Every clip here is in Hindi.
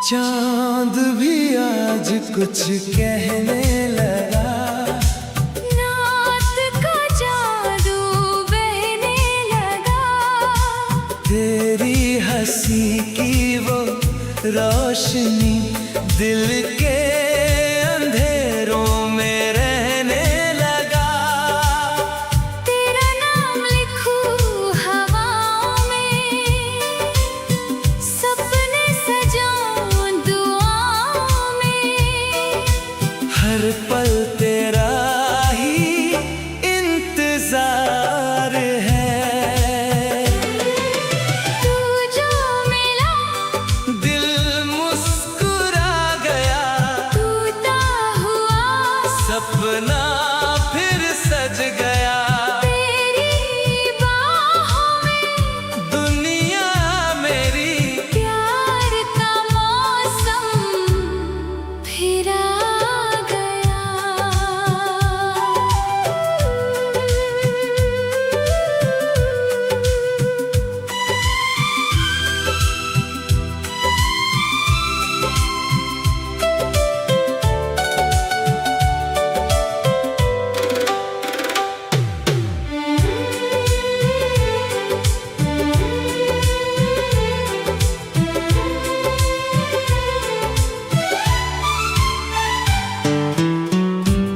चांद भी आज कुछ कहने लगा, नात का जादू बहने लगा। तेरी हंसी की वो रोशनी दिल के अंधेरों में रहने लगा। तेरा नाम लिखूं हवाओं में, सपने सजाऊं दुआओं में। हर पल तेरा ही इंतजार है। तू जो मिला दिल मुस्कुरा गया, टूटा हुआ सपना फिर सज गया। तेरी बाहों में दुनिया मेरी प्यार का मौसम फिर आ गया।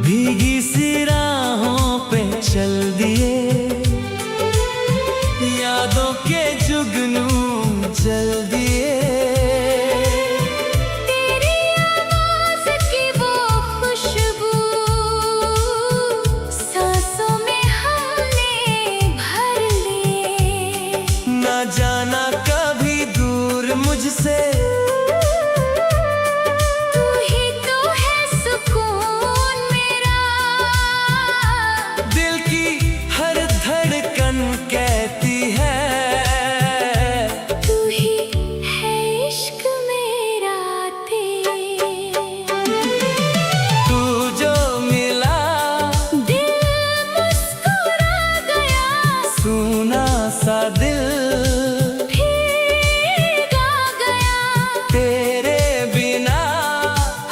भीगी सी राहों पे चल दिए, यादों के जुगनू जल दिए। तेरी आवाज़ की वो खुशबू सांसों में हमने भर ली। ना जाना कभी दूर मुझसे, तू ही तो है सुकून मेरा। दिल की हर धड़कन कहती है, तू ही है इश्क मेरा तेरा। तू जो मिला दिल मुस्कुरा गया, सुना सा दिल फिर गा गया। तेरे बिना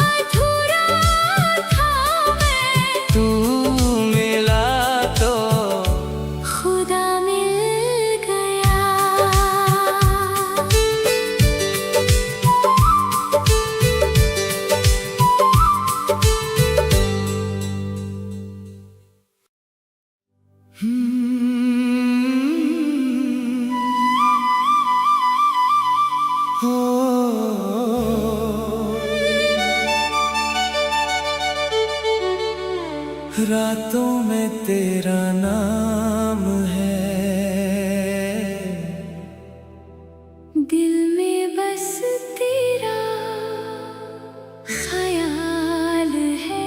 अधूरा था मैं, तू मिला तो खुदा मिल गया। रातों में तेरा नाम है, दिल में बस तेरा ख्याल है।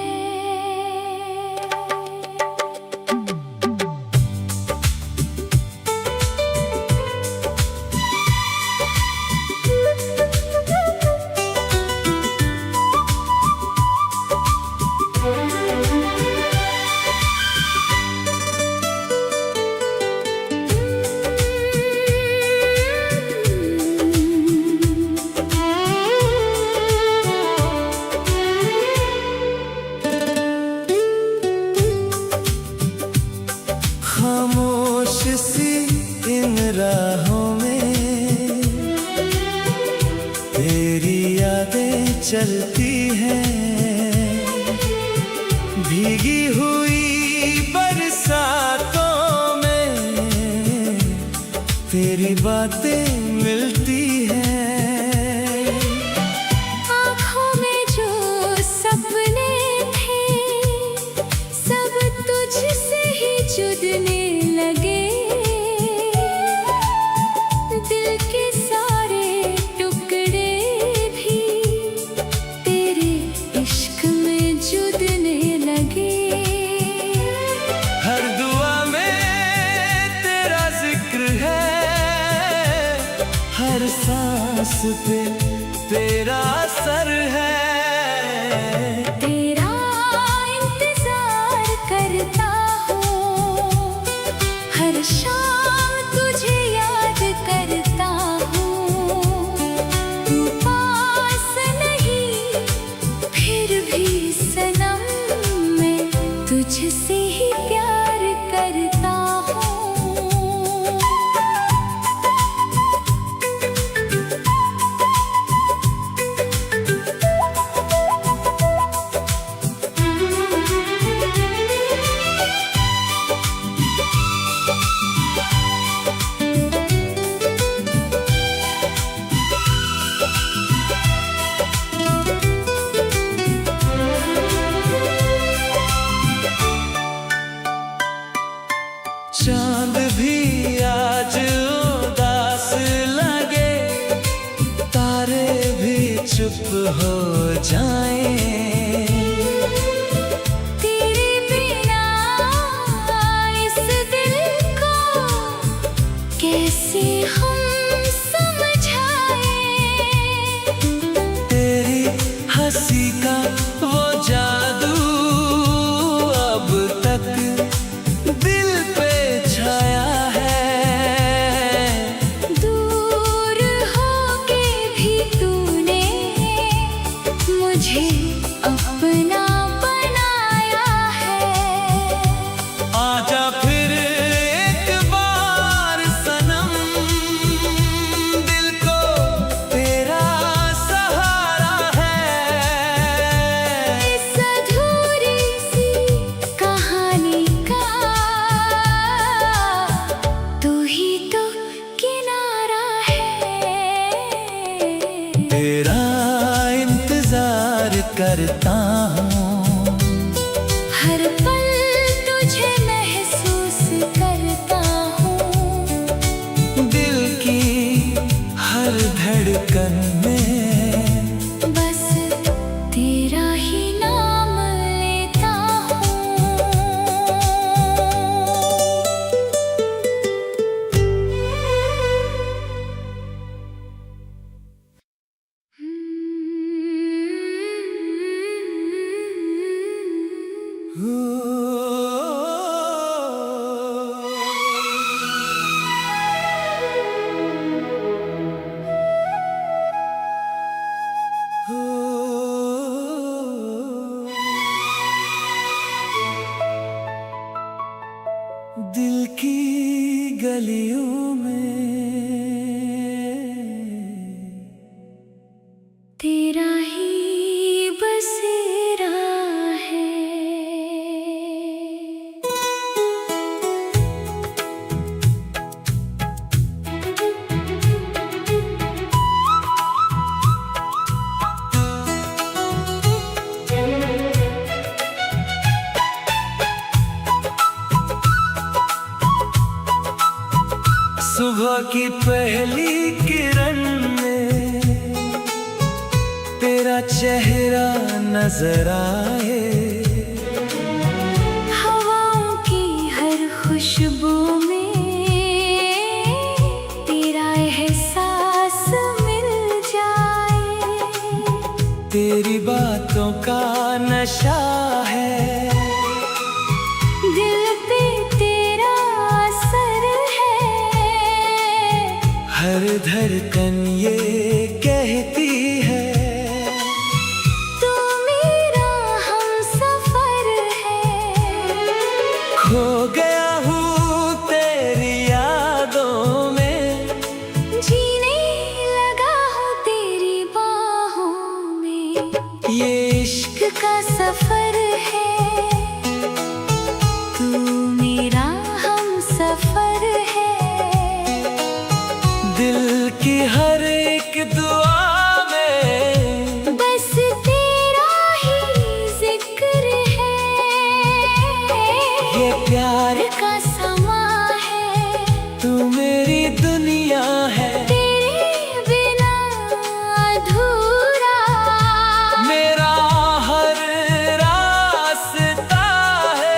खामोश सी इन राहों में तेरी यादें चलती हैं। भीगी हुई बरसातों में तेरी बातें मिलती हैं। आँखों में जो सपने थे, सब तुझसे ही जुड़ने लगे। दिल के सारे टुकड़े भी तेरे इश्क में जुड़ने लगे। हर दुआ में तेरा जिक्र है, हर सांस पे तेरा असर है। तेरा इंतजार करता हूँ, हर शाम तुझे याद करता हूँ। तू पास चुप हो जाए। तेरे बिना इस दिल को कैसे हम समझाए। तेरी हंसी का वो जादू अब तक दिल पे छाया है। दूर होके भी तूने मुझे अपना बनाया है। आजा फिर एक बार सनम, दिल को तेरा सहारा है। इस अधूरी सी कहानी का तू ही तो किनारा है। तेरा इंतजार करता हूँ, हर पल तुझे महसूस करता हूँ। दिल की हर धड़कन में बस तेरा ही नाम लेता दिल की गलियों में तेरा ही बसेरा है। सुबह की पहली किरण में तेरा चेहरा नजर आए। हवाओं की हर खुशबू में तेरा एहसास मिल जाए। तेरी बातों का नशा है, दिल पे तेरा असर है। हर धड़कन ये कहती है तू मेरा हमसफर है। खो गया हूँ तेरी यादों में, जीने लगा हूँ तेरी बाहों में। ये इश्क का सफर है, तू मेरा हमसफर है। दिल की हर एक दुआ में बस तेरा ही जिक्र है। ये प्यार का समा है, तू मेरी दुनिया है। तेरे बिना अधूरा मेरा हर रास्ता है।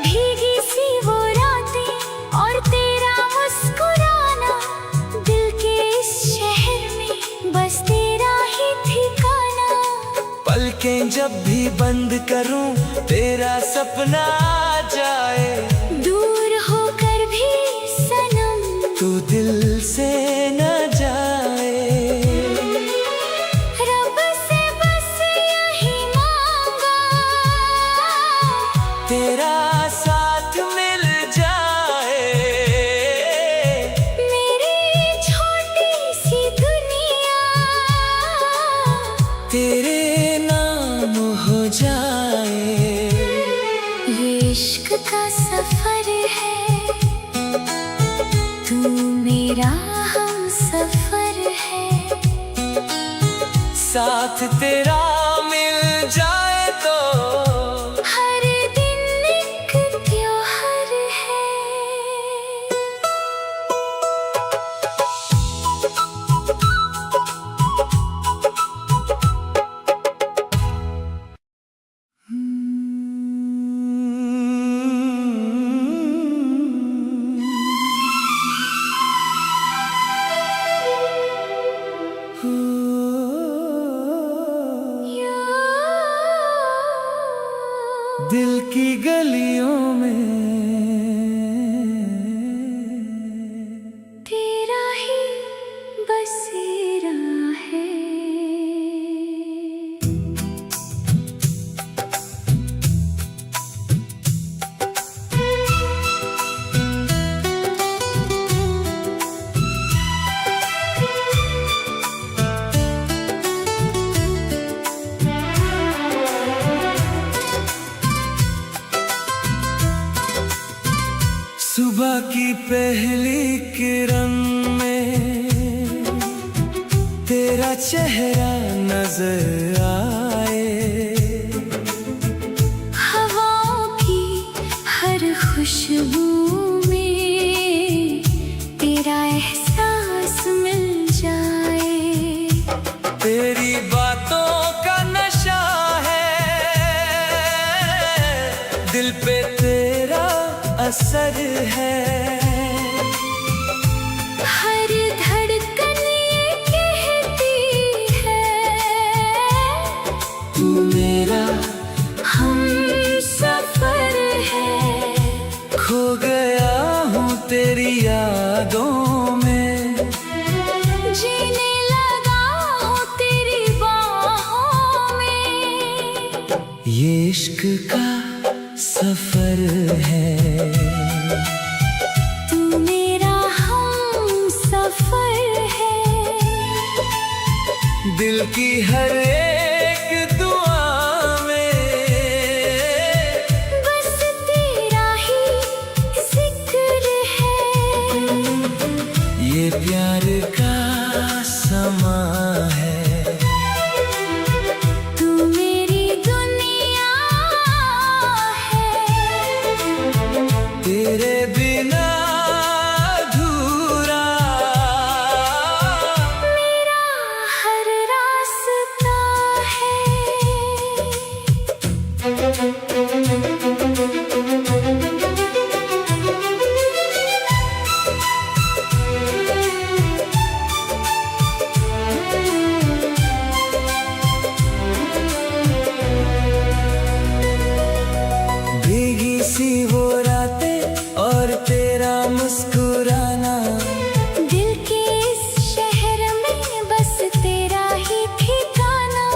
भीगी सी वो रातें और तेरा मुस्कुराना, दिल के इस शहर में बस तेरा ही ठिकाना। पलकें जब भी बंद करूं तेरा सपना आ जाए। दूर होकर भी सनम तू दिल से न जाए। रब से बस यही मांगा, तेरा साथ मिल जाए। मेरी छोटी सी दुनिया तेरे नाम हो जाए। साथ तेरा मिल जाए तो हर दिन एक त्योहार है। दिल की गलियों में तेरा ही बसेरा है। सुबह की पहली किरण में तेरा चेहरा नजर आए, हवाओं की हर खुशबू में तेरा एहसास मिल जाए। तेरी बातों का नशा है, दिल पे तेरा असर है। हर धड़कन ये कहती है तू मेरा हमसफर है। खो गया हूँ तेरी यादों में, जीने लगा हूँ तेरी बाहों में। ये इश्क का सफर है। तू मेरा हमसफर है। दिल की हर एक दुआ में बस तेरा ही जिक्र है। ये प्यार का समा है। तू मेरी दुनिया है। तेरे बिना अधूरा मेरा हर रास्ता है। भीगी सी वो रातें और तेरा मुस्कुराना, दिल के इस शहर में बस तेरा ही ठिकाना।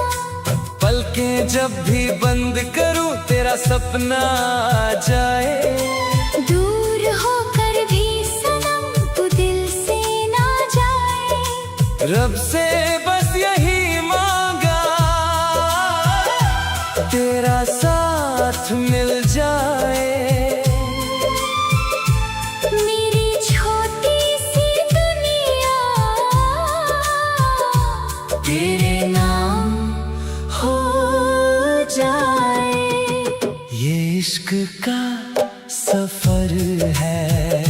पलकें जब भी बंद करूं तेरा सपना आ जाए। दूर होकर भी सनम तू दिल से ना जाए। रब से बस यही मांगा तेरा साथ मिल जाए। मेरी छोटी सी दुनिया तेरे नाम हो जाए। ये इश्क का सफर है।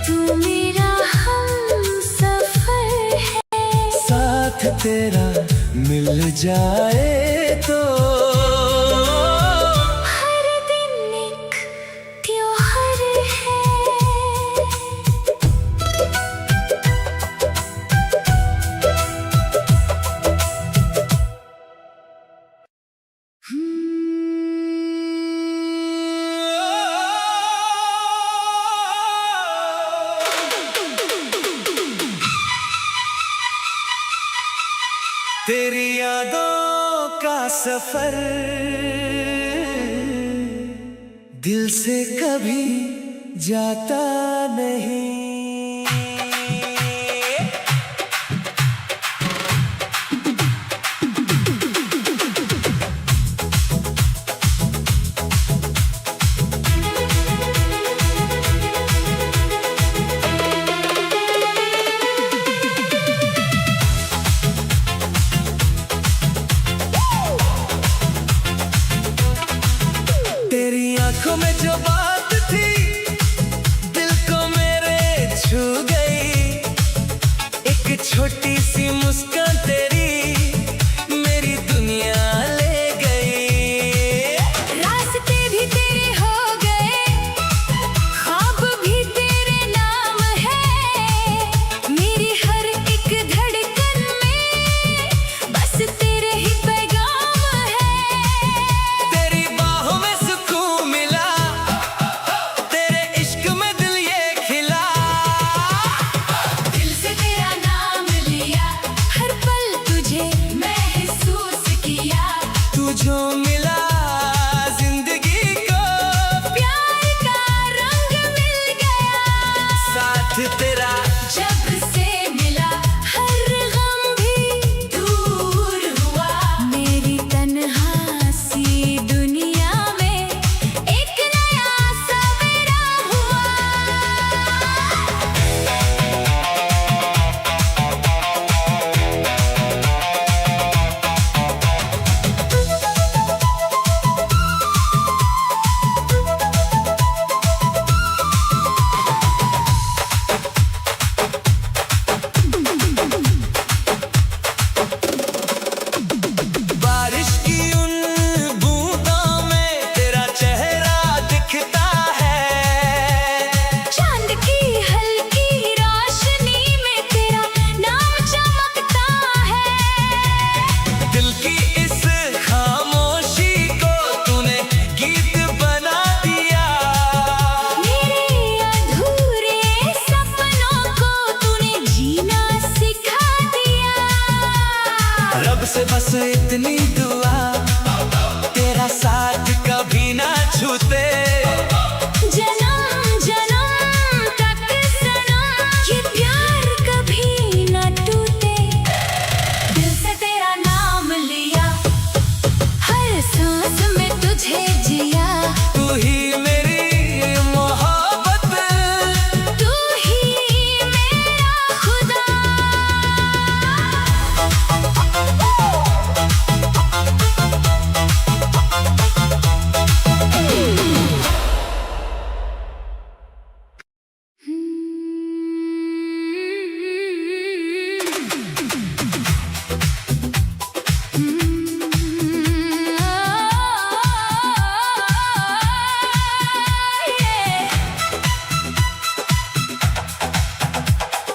तू मेरा हमसफर है। साथ तेरा मिल जाए तो हर दिन एक त्योहार है। तेरी यादों का सफर दिल से कभी जाता नहीं। आंखों में जो बात थी दिल को मेरे छू गई। एक छोटी सी मुस्कान तेरी मेरी दुनिया ले गई। रास्ते भी तेरे हो गए, ख्वाब भी तेरे नाम है। मेरी हर एक धड़कन में बस तेरे ही पैगाम है। तेरी बाहों में सुकून मिला, तेरे इश्क में दिल ये खिला। दिल से तेरा नाम लिया, हर पल तुझे महसूस किया। तू जो मिला जिंदगी को प्यार का रंग मिल गया। साथ तेरा जब से मिला हर गम भी दूर हुआ। मेरी तन्हा सी दुनिया में एक नया सवेरा हुआ। बारिश की उन बूंदों में तेरा चेहरा दिखता है। चांद की हल्की रोशनी में तेरा नाम चमकता है। दिल की इस खामोशी को तूने गीत बना दिया। मेरे अधूरे सपनों को तूने जीना सिखा दिया। रब से बस इतनी दुआ तेरा साथ कभी ना छूटे। जन्म जन्म तक सनम ये प्यार कभी न टूटे। दिल से तेरा नाम लिया, हर सांस में तुझे जिया। तू ही मेरी मोहब्बत, तू ही मेरा खुदा।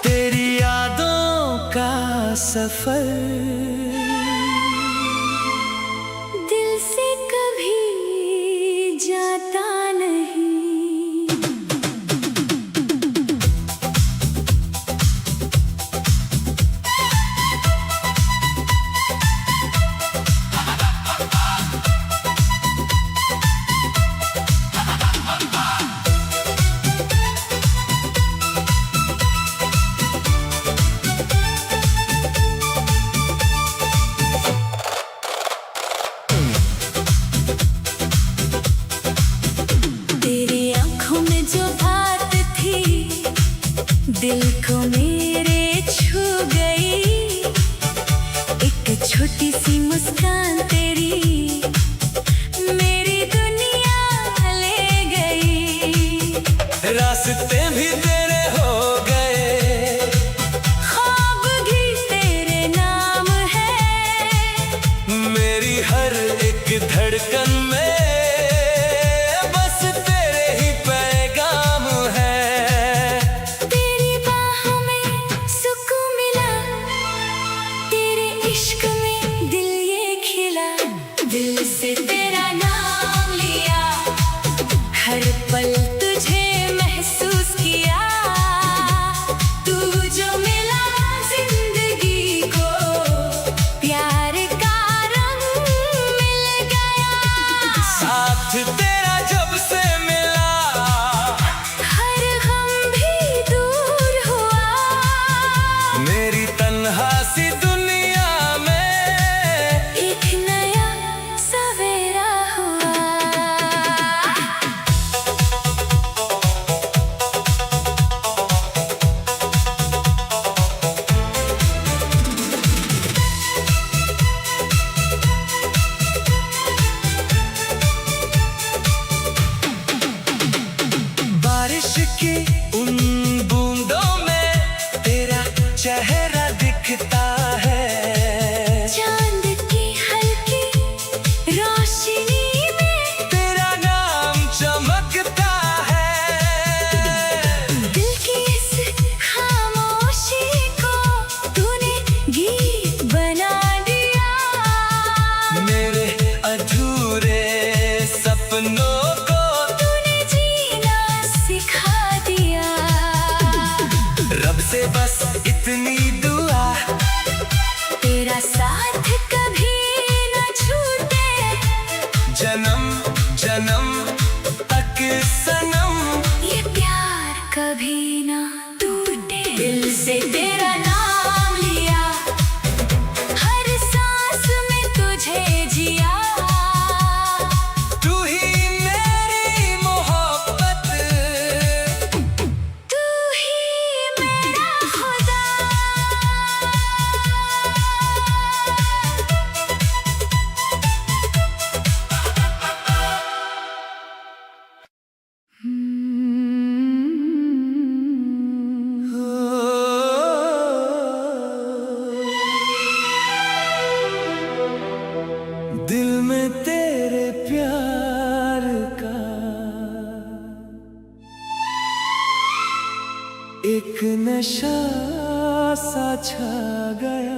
तेरी यादों का सफर दिल से कभी जाता नहीं। तेरी आंखों में जो बात थी दिल को मेरे छू गई। एक छोटी सी मुस्कान तेरी मेरी दुनिया ले गई। रास्ते भी तेरे हो गए, ख्वाब भी तेरे नाम है। मेरी हर एक धड़कन में बस तेरे ही पैगाम है। तेरी बाहों में सुकून मिला, तेरे इश्क में दिल ये खिला। दिल से तेरा नाम लिया, हर पल तुझे महसूस किया। तू जो मिला जिंदगी को प्यार का रंग मिल गया। तेरा साथ कभी न छूटे, जन्म जन्म तक सनम, ये प्यार कभी न टूटे। दिल से तेरा नाम लिया, हर सांस में तुझे जिया, तू ही मेरी मोहब्बत, तू ही मेरा खुदा। दिल में तेरे प्यार का एक नशा सा छा गया।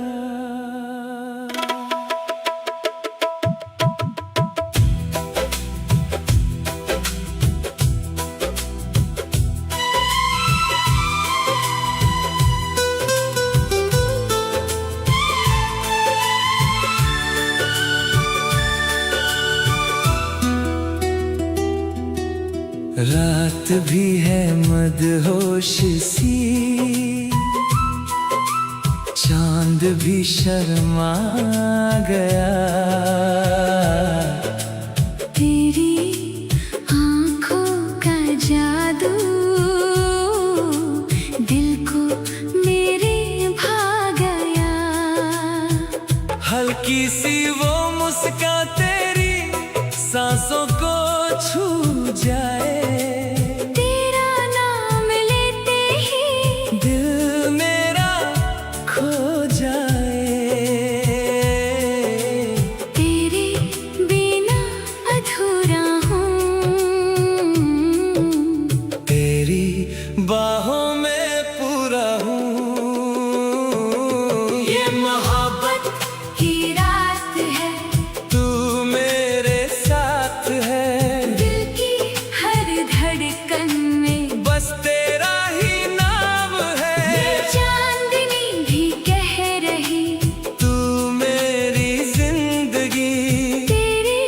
रात भी है मदहोश सी, चांद भी शर्मा गया। तेरी आँखों का जादू दिल को मेरे भा गया। हल्की सी वो मुस्कान तेरी सांसों को छू जाए, तेरा नाम लेते ही दिल मेरा खो जाए। तेरे बिना अधूरा हूँ, तेरी बाहों में पूरा हूँ। ये मोहब्बत की रात है, तू मेरे साथ है, दिल की हर धड़कन में बस तेरा ही नाम है। चांदनी भी कह रही, तू मेरी जिंदगी, तेरे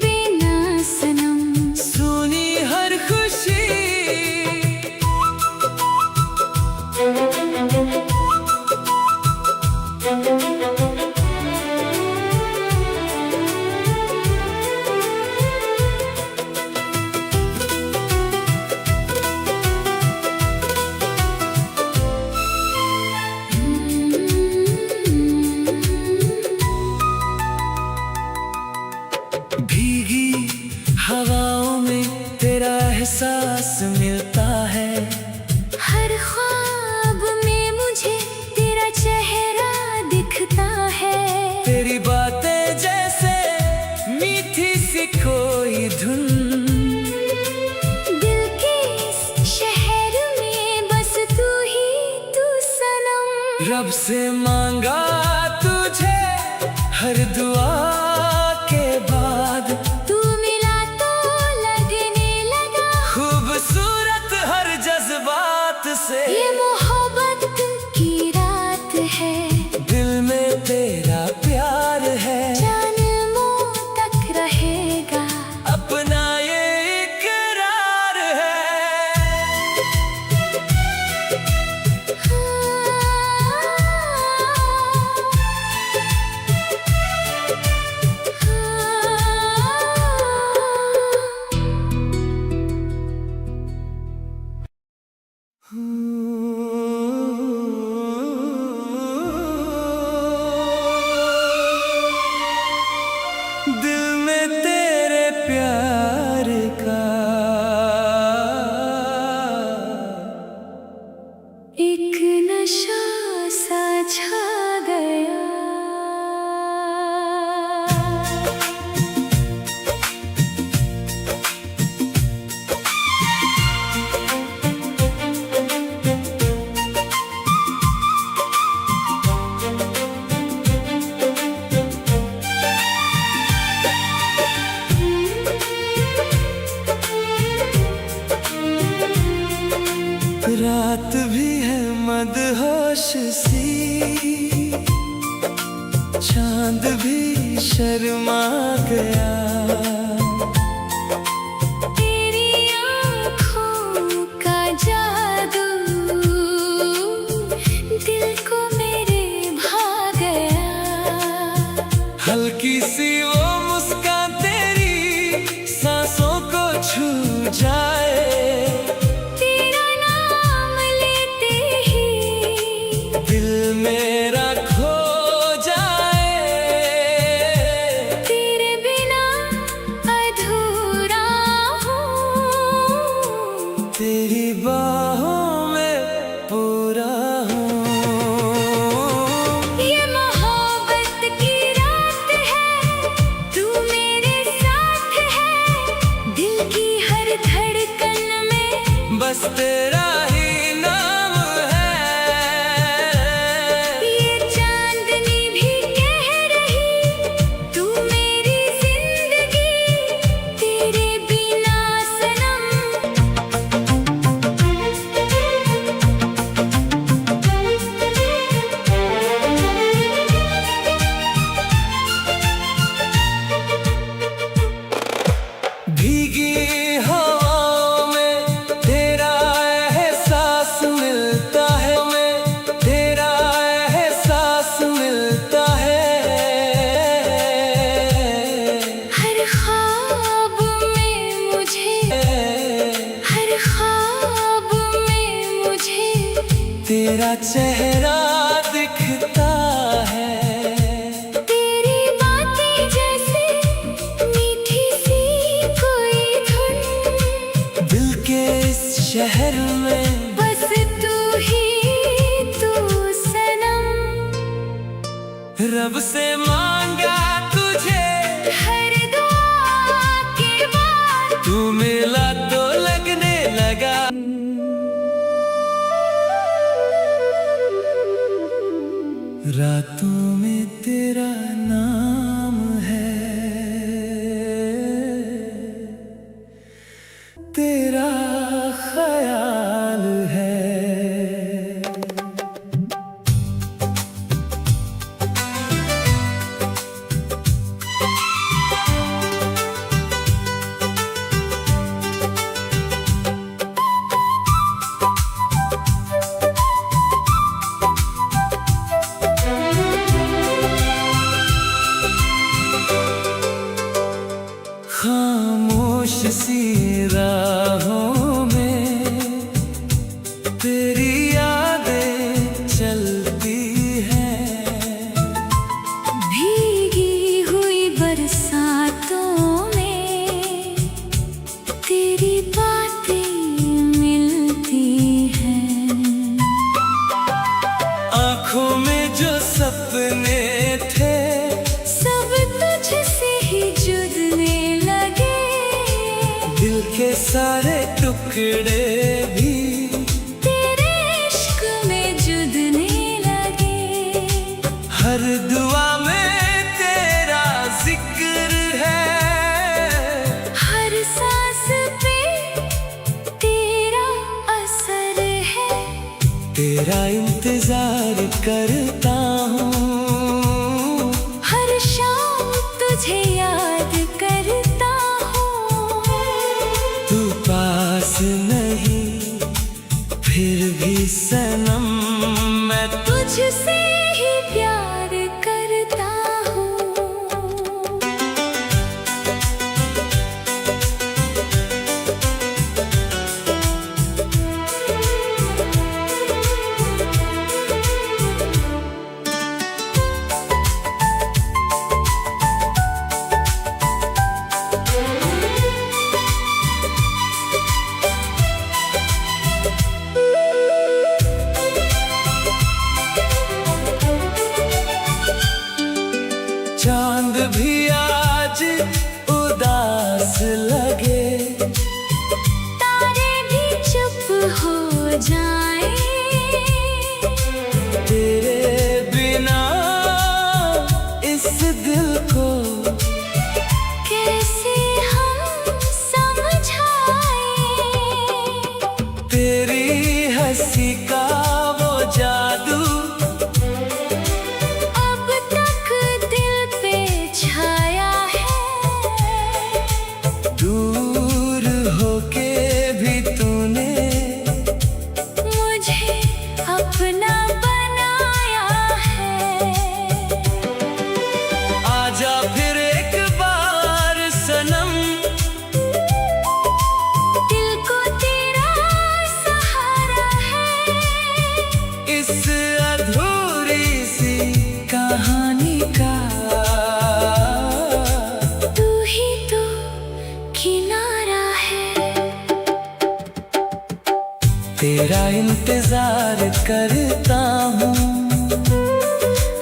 बिना सनम सुनी हर खुशी। भीगी हवाओं में तेरा एहसास मिलता है, हर ख्वाब में मुझे तेरा चेहरा दिखता है। तेरी बातें जैसे मीठी सी कोई धुन, दिल के इस शहर में बस तू ही तू सनम। रब से मांगा तुझे हर दुआ के बाद, तू मिला तो लगने लगा खूबसूरत हर जज्बात से। ये मोहब्बत की रात है, दिल में तेरा प्यार है, जन्मों तक रहेगा अपना ये इकरार है। चांद भी शर्मा गया। तेरी आँखों का जादू दिल को मेरे भा गया। हल्की सी वो मुस्कान तेरी सांसों को छू जाए। तेरा नाम लेते ही दिल मेरा खो जाए। तेरे बिना अधूरा हूँ। तेरी बाहों में पूरा हूँ। ये मोहब्बत की रात है, तू मेरे साथ है। दिल की हर धड़कन में बस तेरा ही नाम है। ये चांदनी भी कह रही, तू मेरी जिंदगी तेरे बिना सनम। भीगी हवाओं में तेरा एहसास मिलता है। में तेरा एहसास मिलता है। हर ख्वाब में मुझे, हर ख्वाब में मुझे तेरा चेहरा दिखता है। तेरी बातें जैसे मीठी सी कोई धुन। दिल के इस शहर में बस तू ही तू सनम। रब से मांगा तुझे, हर दुआ के बाद तू मिला तो लगने लगा। रातों में तेरा नाम है। तेरा ख्याल है। खामोश सी राहों में तेरी यादें चलती हैं। भीगी हुई बरसातों में तेरी बातें मिलती हैं। आँखों में जो सपने थे सब तुझसे ही जुड़ने लगे। दिल के सारे टुकड़े भी तेरे इश्क में जुड़ने लगे। हर दुआ में तेरा जिक्र है। हर सांस पे तेरा असर है। तेरा इंतजार करता हूँ। हर शाम तुझे याद करता हूँ। तू पास नहीं फिर भी सनम मैं तुझसे ही प्यार करता हूँ। चांद भी आज उदास लगे। तारे भी चुप हो जाए। तेरे बिना इस दिल को कैसे हम समझाए। तेरी हंसी का वो जादू अब तक इंतजार करता हूँ।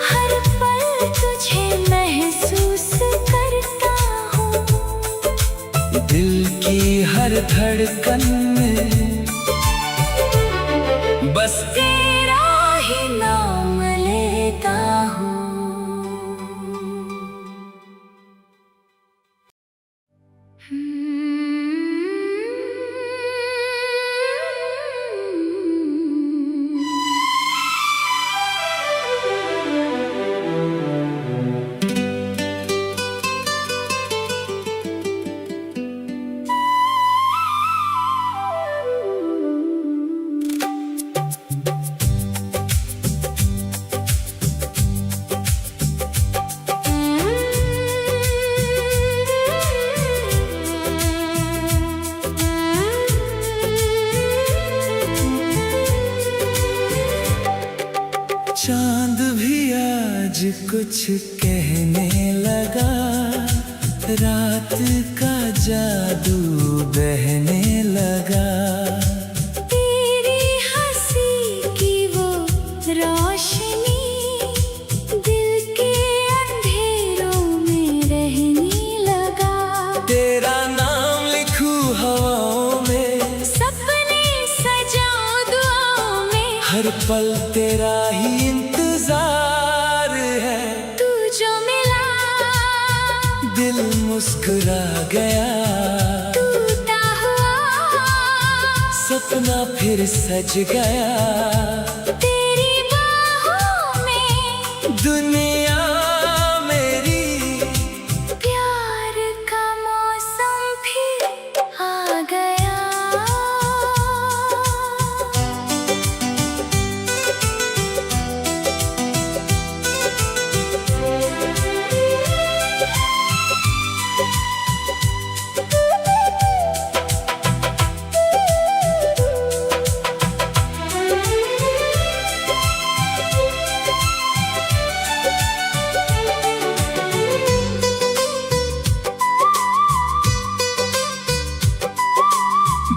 हर पल तुझे महसूस करता हूँ। दिल की हर धड़कन में बस तेरा ही नाम लेता हूँ। चांद भी आज कुछ कहने लगा, रात का जादू बहने लगा। तेरी हंसी की वो रोशनी दिल के अंधेरों में रहने लगा। तेरा नाम लिखूं हवाओं में, सपने सजाऊं दुआओं में। हर पल तेरा ही इंतजार है। तू जो मिला दिल मुस्कुरा गया, टूटा हुआ सपना फिर सज गया। तेरी बाहों में दुनिया मेरी, प्यार का मौसम फिर आ गया।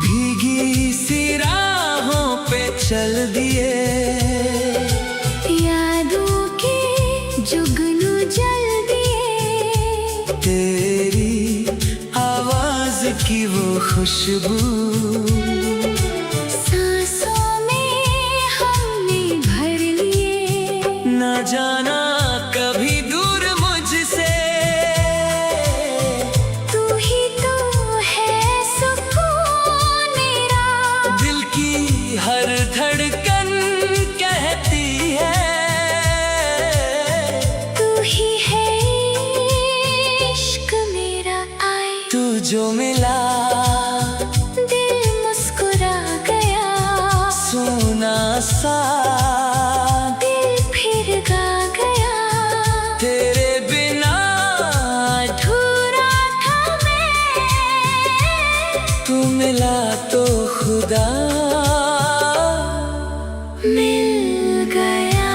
भीगी सी राहों पे चल दिए, यादों के जुगनू जल दिए। तेरी आवाज की वो खुशबू सांसों में हमने भर लिए। ना जाना कभी दूर मुझसे, तू ही तो है सुकून मेरा। दिल की हर धड़कन कहती है, तू ही है इश्क मेरा। आए तू जो मिला दिल मुस्कुरा गया। सोना सा दिल फिर गा गया। तेरे बिना अधूरा था मैं, तू मिला तो खुदा मिल गया।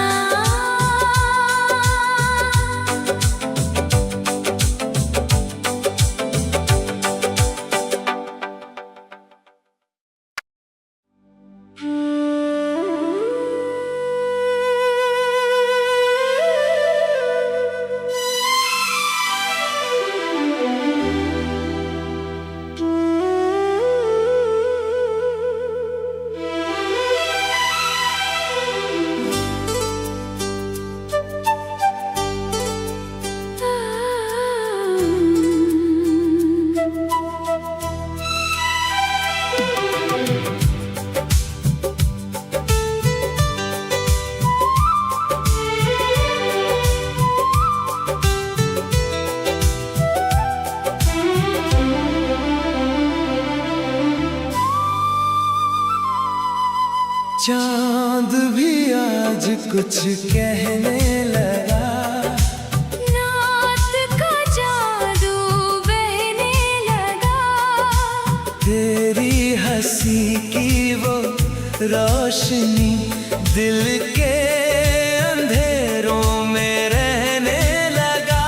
चांद भी आज कुछ कहने लगा, रात का जादू बहने लगा। तेरी हंसी की वो रोशनी दिल के अंधेरों में रहने लगा।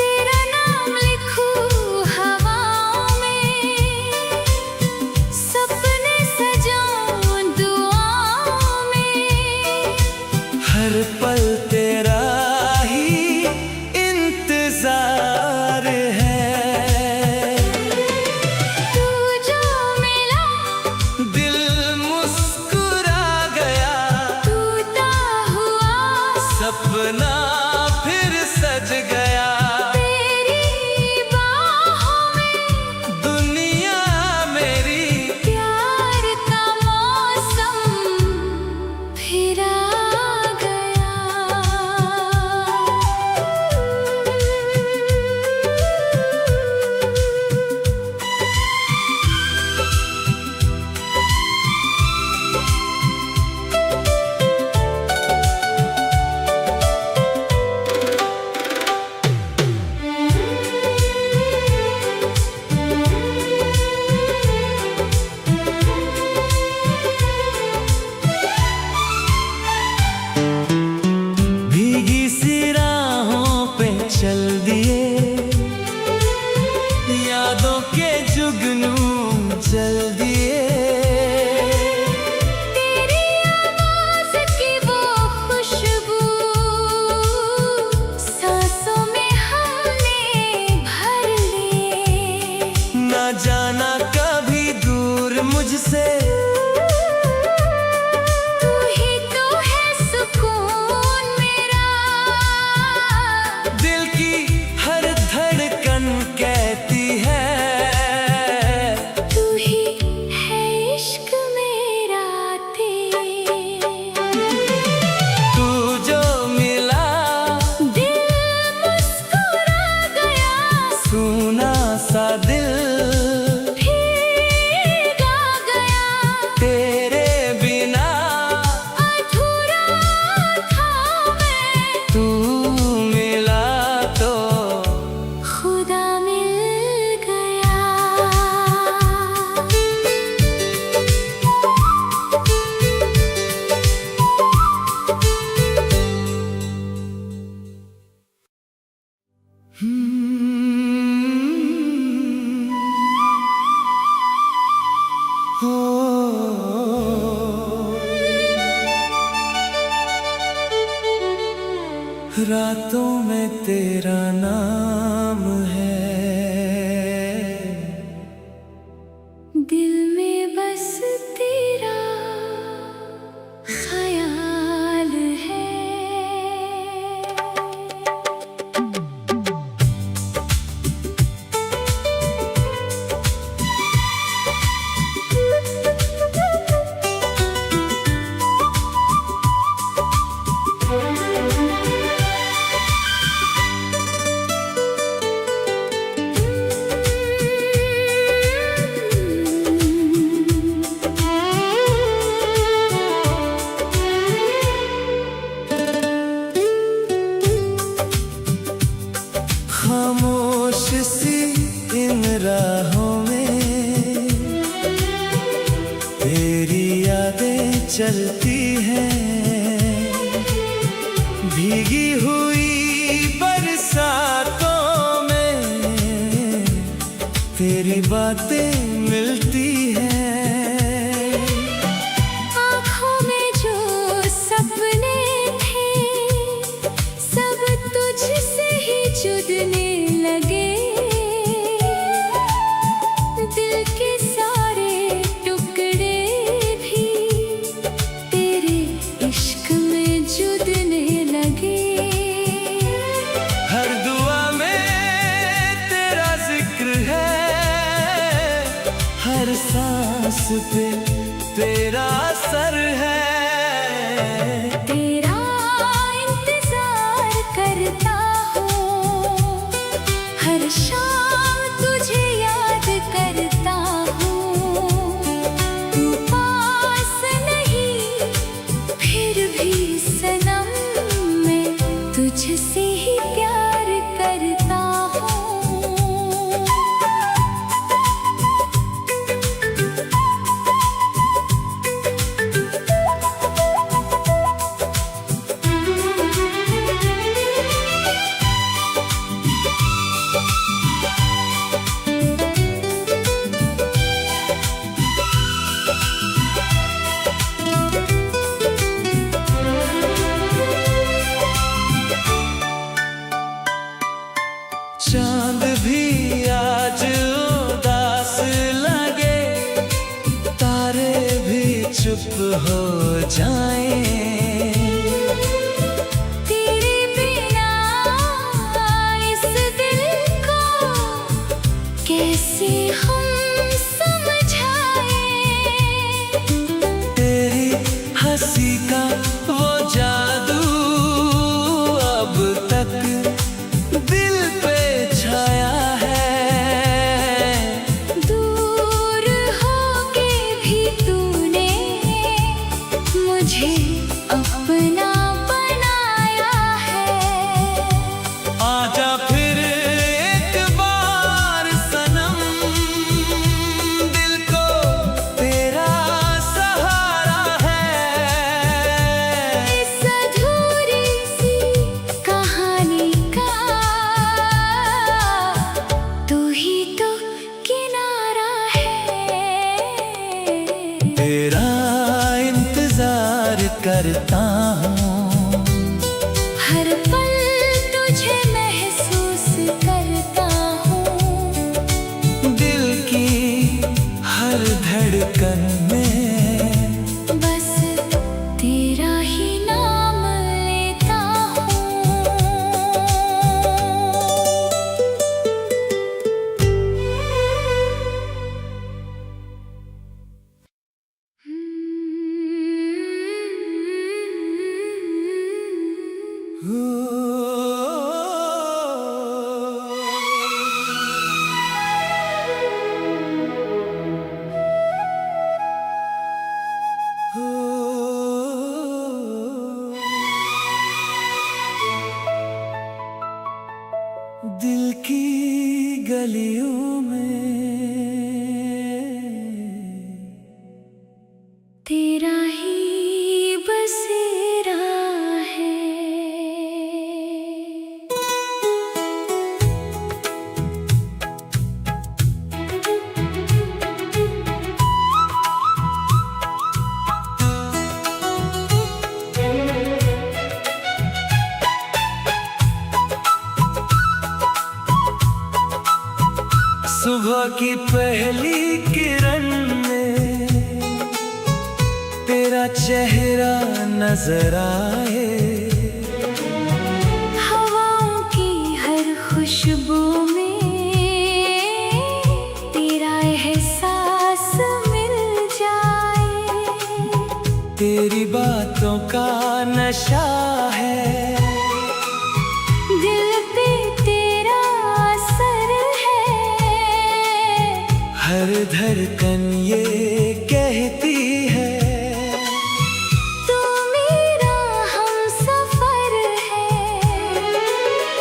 तेरा नाम लिखूं हवाओं में, सपने सजाऊं हो रातों में तेरा नाम है, दिल में बस तेरा ख्याल है। खामोश सी इन राहों में तेरी यादें चलती हैं, भीगी हुई बरसातों में तेरी बातें मिलती हैं। आँखों में जो सपने थे सब तुझसे ही जुड़ने लगे, दिल के सारे टुकड़े भी तेरे इश्क में जुड़ने लगे। हर दुआ में तेरा जिक्र है, हर सांस पे तेरा असर है। तेरा इंतजार करता हूँ, हर शाम तुझे याद करता हूँ। तू पास नहीं फिर भी सनम मैं तुझसे ही प्यार करता हूँ। चांद भी आज उदास लगे, तारे भी चुप हो जाएं, तेरे बिना इस दिल को कैसे हम समझाएं। तेरी हंसी का वो जादू अब तक दिल पे छाया है। दूर होके भी तूने मुझे अपना बनाया है। आजा फिर एक बार सनम, दिल को तेरा सहारा है। इस अधूरी सी कहानी का तू ही तो किनारा है। तेरा इंतजार करता हूँ, हर पल तुझे महसूस करता हूँ। दिल की हर धड़कन में बस तेरा ही नाम लेता दिल की गलियों में तेरा ही बसेरा है। सुबह की पहली किरण में तेरा चेहरा नजर आए, हवाओं की हर खुशबू में तेरा एहसास मिल जाए। तेरी बातों का नशा है, दिल पे तेरा असर है, हर धड़कन ये कहती है तू मेरा हमसफर है।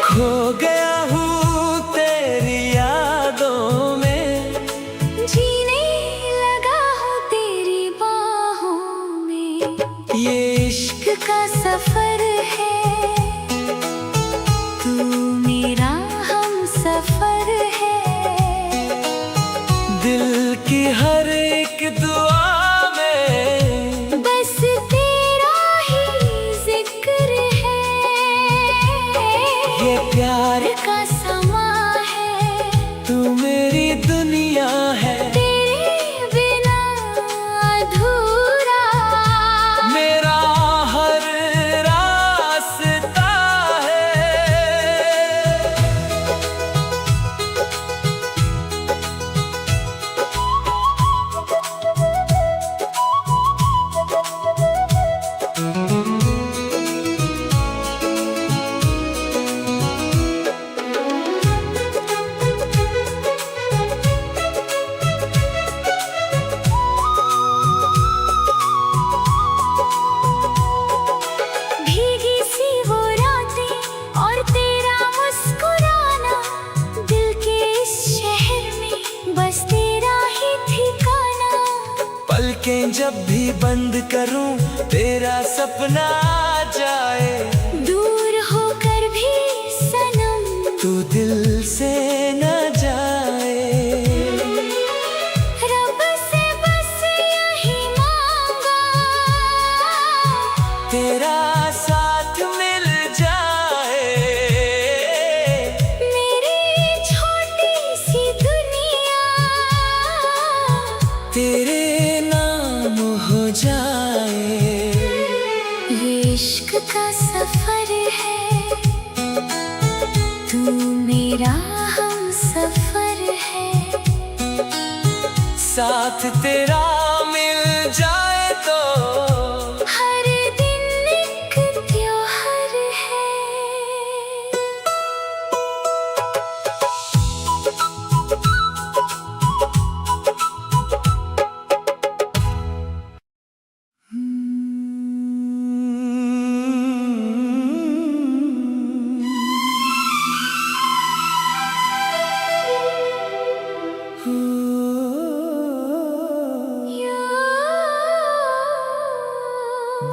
खो गया हूँ तेरी यादों में, जीने लगा हूँ तेरी बाहों में। ये इश्क का सफर है, तू मेरा हमसफर है। दिल की हर एक दुआ में बस तेरा ही जिक्र है। ये प्यार का समा है, तू मेरी दुनिया है, तेरे बिना अधूरा मेरा हर रास्ता है। भीगी सी वो रातें और तेरा मुस्कुराना, दिल के इस शहर में बस तेरा ही ठिकाना। पलकें जब भी बंद करूं तेरा सपना आ जाए, दूर होकर भी सनम तू दिल से न जाए। रब से बस यही मांगा, तेरा साथ मिल जाए, मेरी छोटी सी दुनिया तेरे नाम हो जाए। ये इश्क का सफर है, तू मेरा हमसफर है। साथ तेरा मिल जाए तो हर दिन एक त्योहार है।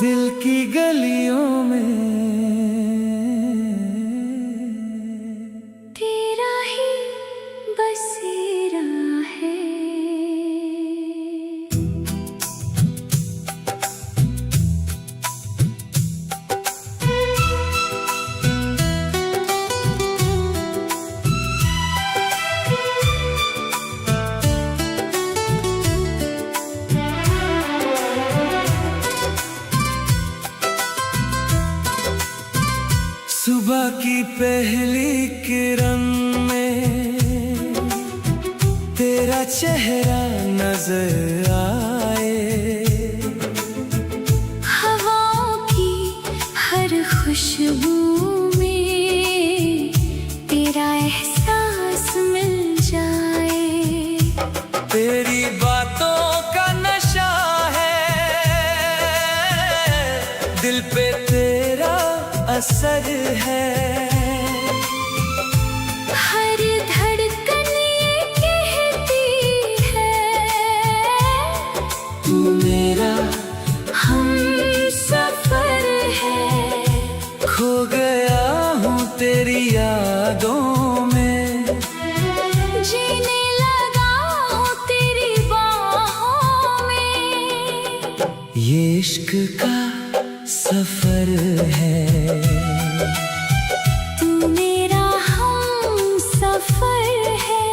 दिल की गलियों में तेरा ही बसेरा है। सुबह की पहली किरण में तेरा चेहरा नजर आए, हवाओं की हर खुशबू में तेरा एहसास मिल जाए। तेरी बातों का नशा है, दिल पे तेरा असर है, हर धड़कन ये कहती है तू मेरा हमसफर है। खो गया हूँ तेरी यादों में, जीने लगा हूँ तेरी बाहों में। ये इश्क का सफर है, तू मेरा हमसफर है।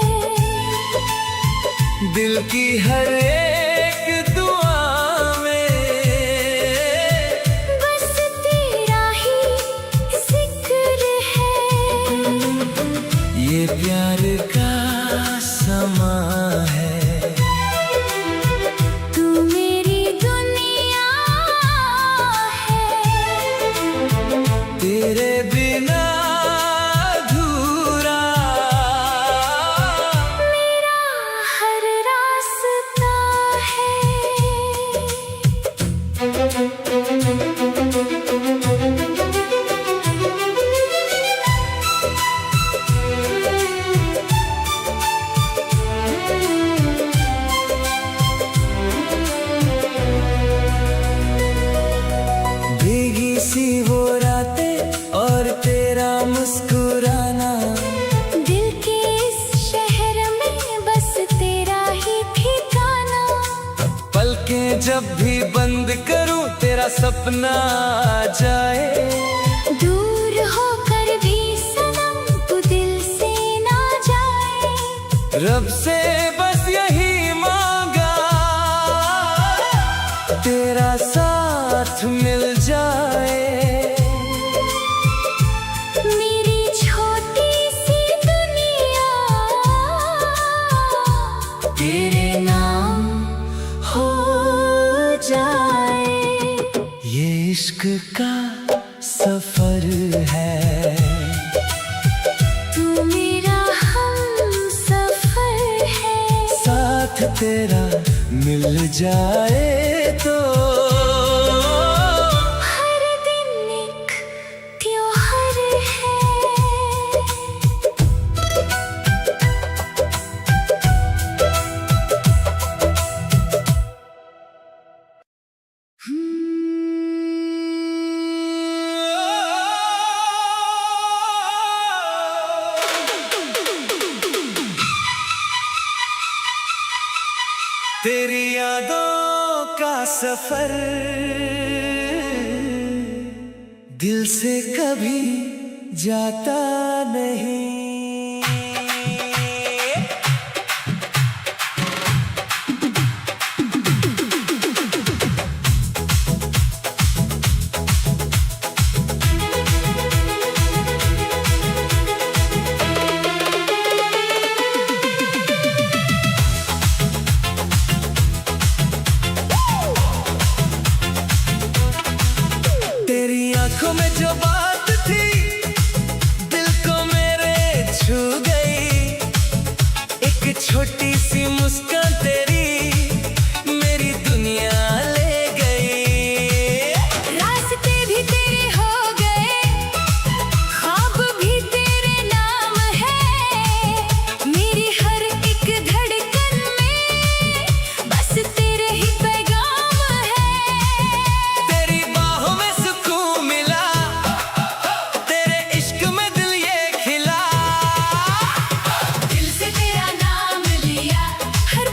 की हर एक दुआ में बस तेरा ही जिक्र है। ये प्यार का समा है। तू मेरी दुनिया है, तेरे बिना अधूरा मेरा हर रास्ता है। भीगी सी वो रातें और तेरा मुस्कुराना, दिल के इस शहर में बस तेरा ही ठिकाना। पलकें जब भी बंद करूं तेरा सपना आ जाए। दूर होकर भी सनम तू दिल से ना जाए। रब से बस यही मांगा, तेरा साथ मिल जाए। मेरी छोटी सी दुनिया तेरे नाम हो जाए। ये इश्क का सफर है। तू मेरा हमसफर है। साथ तेरा मिल जाए तो हर दिन एक त्योहार है। तेरी यादों का सफर दिल से कभी जाता नहीं। तेरी आंखों में जो बात थी दिल को मेरे छू गई। एक छोटी सी मुस्कान तेरी मेरी दुनिया ले गई। रास्ते भी तेरे हो गए, ख्वाब भी तेरे नाम है। मेरी हर एक धड़कन में बस तेरे ही पैगाम है। तेरी बाहों में सुकून मिला, तेरे इश्क में दिल ये खिला। दिल से तेरा नाम लिया, हर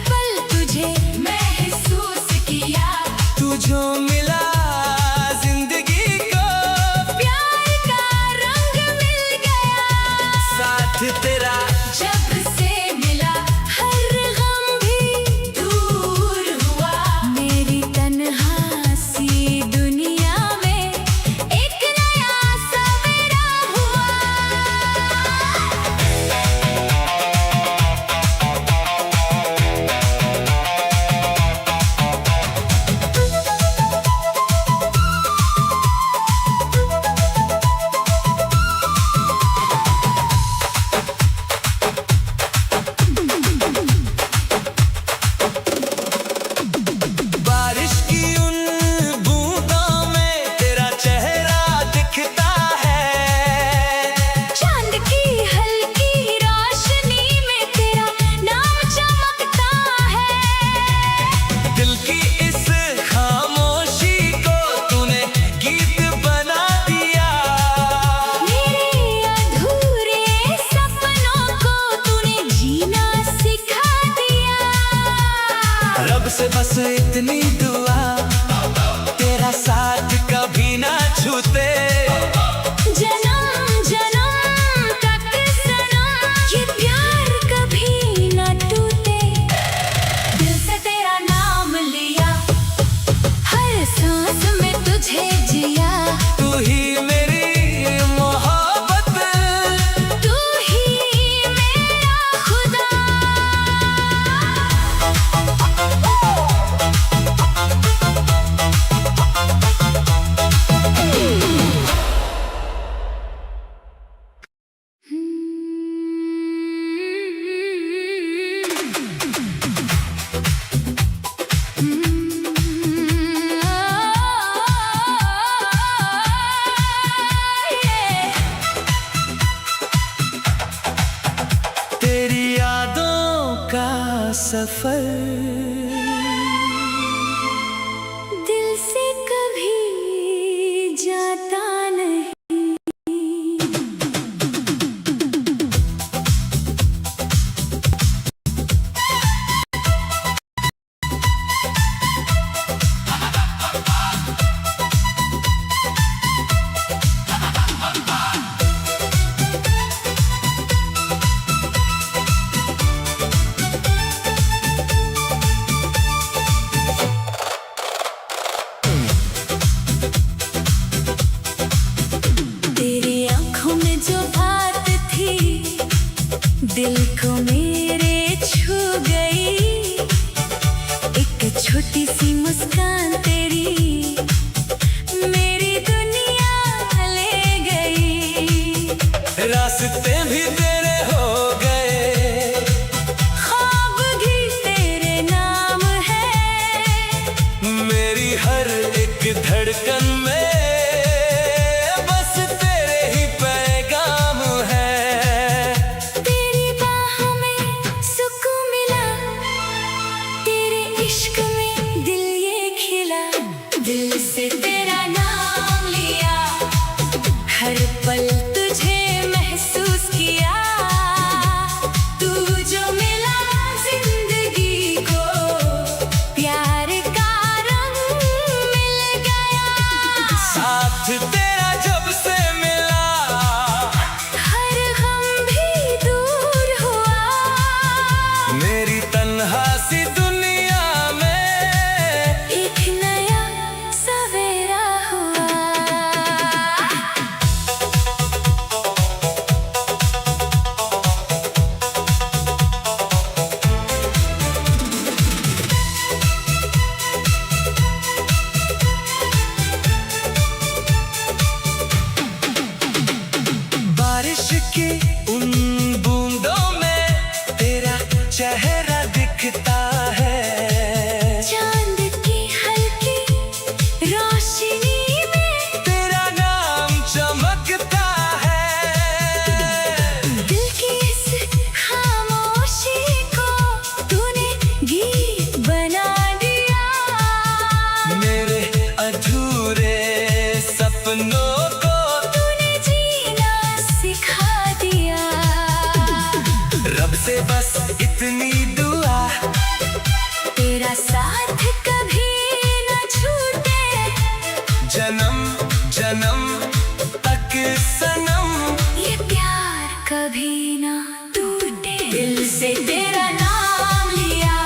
तेरी यादों का सफर दिल से कभी जाता नहीं। तेरी आंखों में जो बात थी दिल को मेरे छू गई। एक छोटी सी मुस्कान तेरी मेरी दुनिया ले गई। रास्ते भी तेरे हो गए, ख्वाब भी तेरे नाम है। मेरी हर एक धड़कन में बस तेरे ही पैगाम है। तेरी बाहों में सुकून मिला, तेरे इश्क में दिल ये खिला। दिल से तेरा नाम लिया, हर पल तुझे महसूस किया। तू जो मिला जिंदगी को, प्यार का रंग मिल गया। साथ तेरा जब से मिला, हर गम भी दूर हुआ। मेरी तन्हा सी दुनिया में एक नया सवेरा हुआ। बारिश की उन बूंदों में तेरा चेहरा दिखता है। चांद की हल्की रोशनी में तेरा नाम चमकता है। दिल की इस खामोशी को तूने गीत बना दिया। मेरे अधूरे सपनों को तूने जीना सिखा दिया। रब से बस इतनी दुआ, तेरा साथ कभी न छूटे। जन्म जन्म तक सनम। ये प्यार कभी ना टूटे। दिल से तेरा नाम लिया,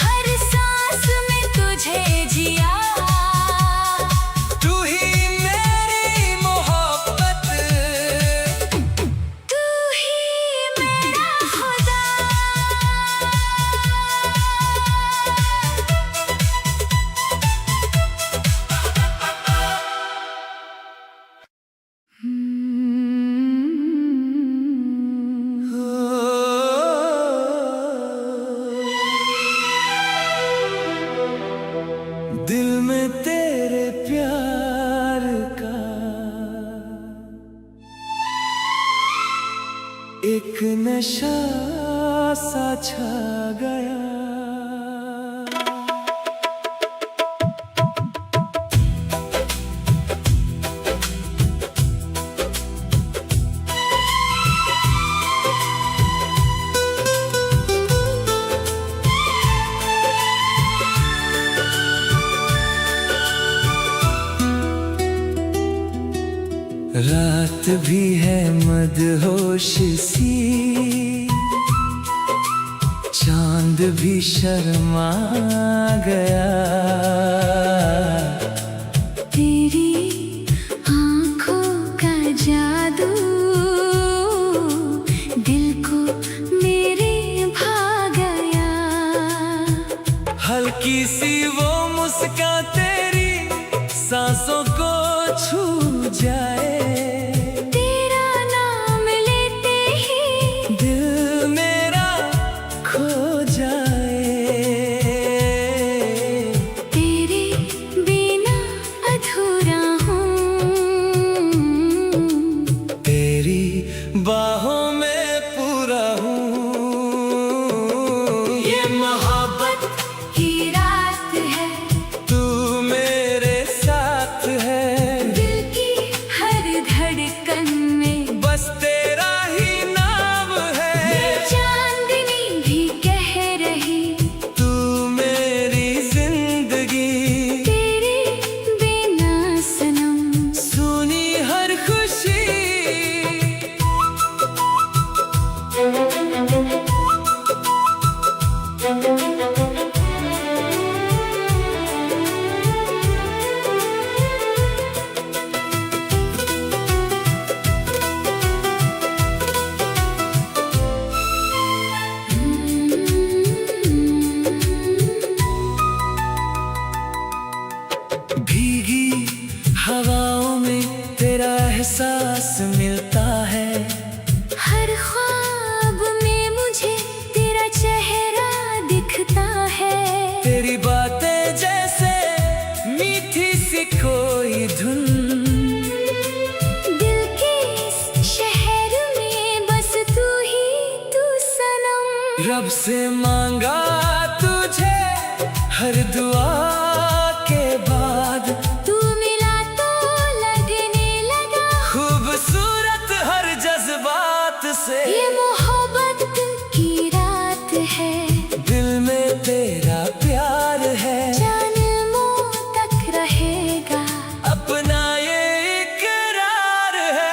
हर सांस में तुझे जिया। तू ही मेरी मोहब्बत, तू ही मेरा खुदा। दिल में तेरे प्यार का एक नशा सा छा गया। रात भी है मदहोश सी, चांद भी शर्मा गया। तेरी आंखों का जादू दिल को मेरे भा गया। हल्की सी वो मुस्कान तेरी सांसों को छू जाए। तेरा नाम लेते ही दिल मेरा खो जाए। तेरे रब से मांगा तुझे हर दुआ के बाद, तू मिला तो लगने लगा खूबसूरत हर जज्बात से। ये मोहब्बत की रात है, दिल में तेरा प्यार है, जन्मों तक रहेगा अपना ये इकरार है।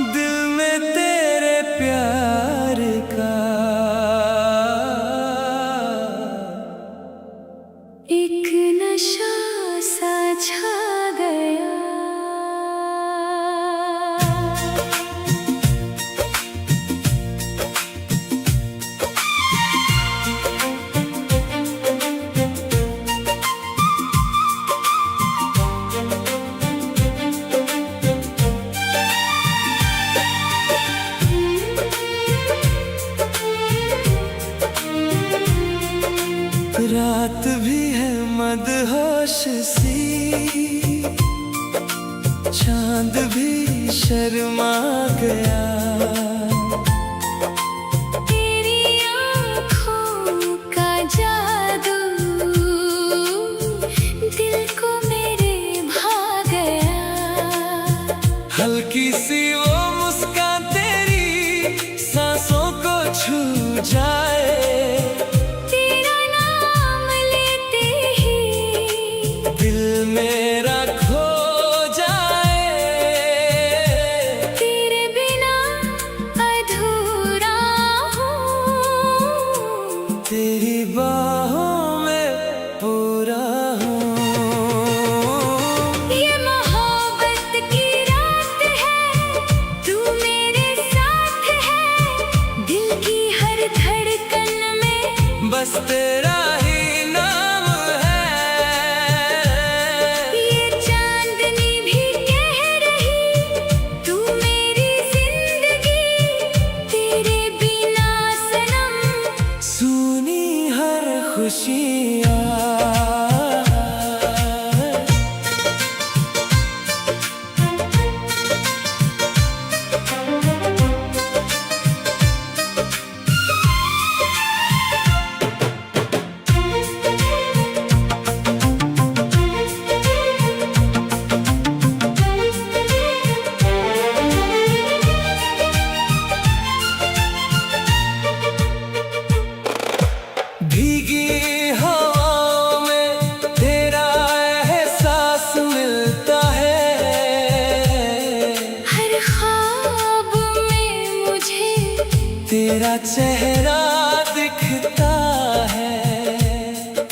दिल में तेरे प्यार का एक नशा सा छा गया। रात भी है मदहोश सी, चांद भी शर्मा गया। तेरी आँखों का जादू दिल को मेरे भा गया। हल्की सी वो मुस्कान तेरी सांसों को छू जाए। मेरा खो जाए, तेरे बिना अधूरा हूँ, तेरी बाहों में पूरा हूँ। ये मोहब्बत की रात है, तू मेरे साथ है, दिल की हर धड़कन में बस तेरा ही नाम है। खुशियाँ भीगी हवाओं में तेरा एहसास मिलता है। हर ख्वाब में मुझे तेरा चेहरा दिखता है।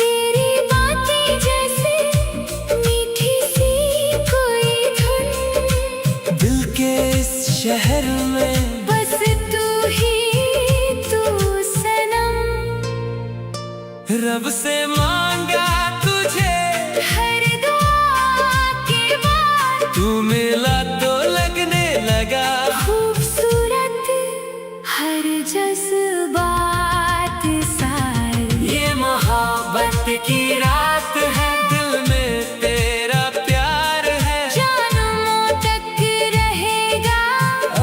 तेरी बातें जैसे मीठी सी कोई धुन, दिल के इस शहर में बस तू ही तू सनम। रब से मांगा तुझे हर दुआ के बाद, तू मिला तो लगने लगा खूबसूरत हर जज्बात सारी। ये मोहब्बत की रात है, दिल में तेरा प्यार है, जन्मों तक रहेगा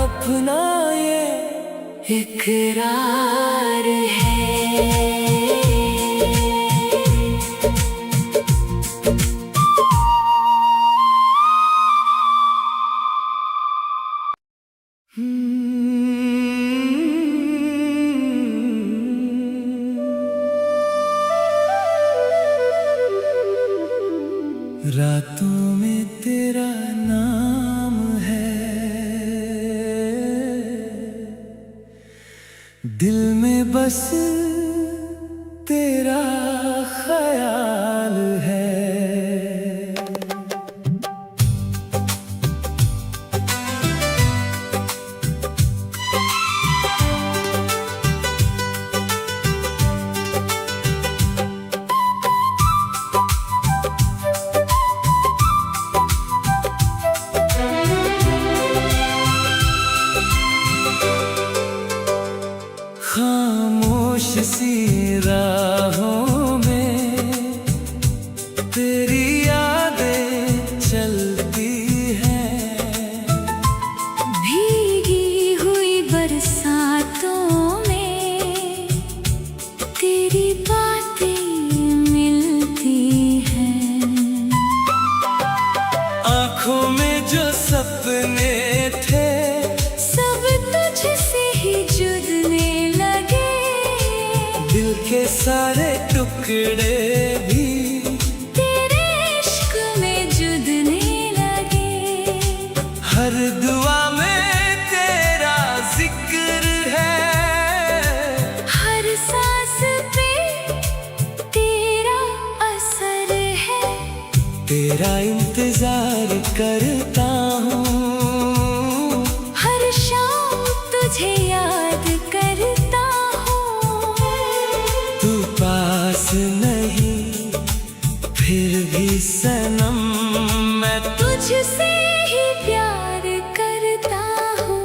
अपना ये इकरार है। रातों में तेरा नाम है, दिल में बस तेरा ख्याल है। टुकड़े भी तेरे इश्क में जुड़ने लगे। हर दुआ में तेरा जिक्र है, हर सांस पे तेरा असर है। तेरा इंतजार करता हूँ, हर शाम तुझे याद करता हूँ। तू पास नहीं फिर भी सनम मैं तुझसे ही प्यार करता हूँ।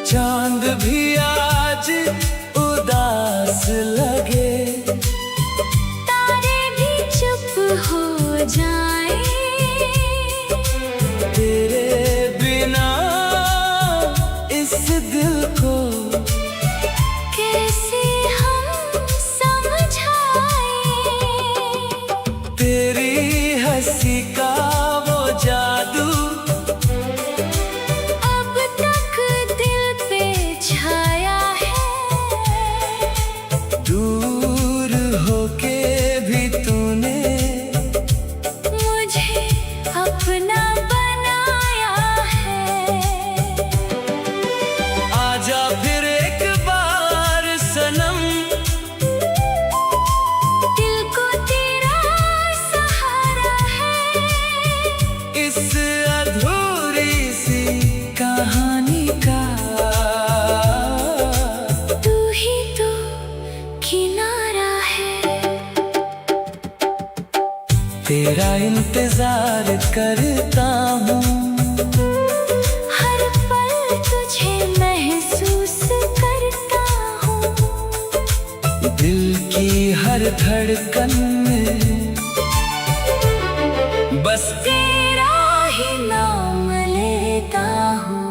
चांद भी आज उदास लगे, तारे भी चुप हो जाए। तेरे बिना इस दिल को कैसे हम समझाए। तेरी हंसी का वो जादू अब तक दिल पे छाया है। दूर होके भी तूने मुझे अपना बनाया है। आजा फिर एक बार सनम, दिल को तेरा सहारा है। इस अधूरी सी कहानी का तू ही तो किनारा है। तेरा इंतजार करता हूँ, हर पल तुझे महसूस करता हूँ। दिल की हर धड़कन में बस तेरा ही नाम लेता हूँ।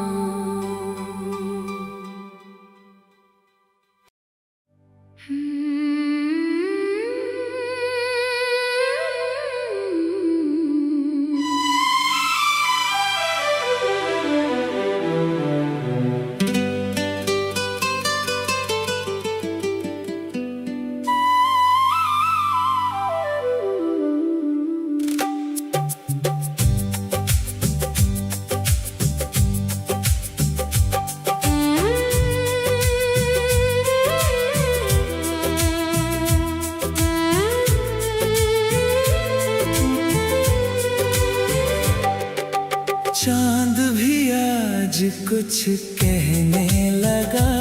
चांद भी आज कुछ कहने लगा,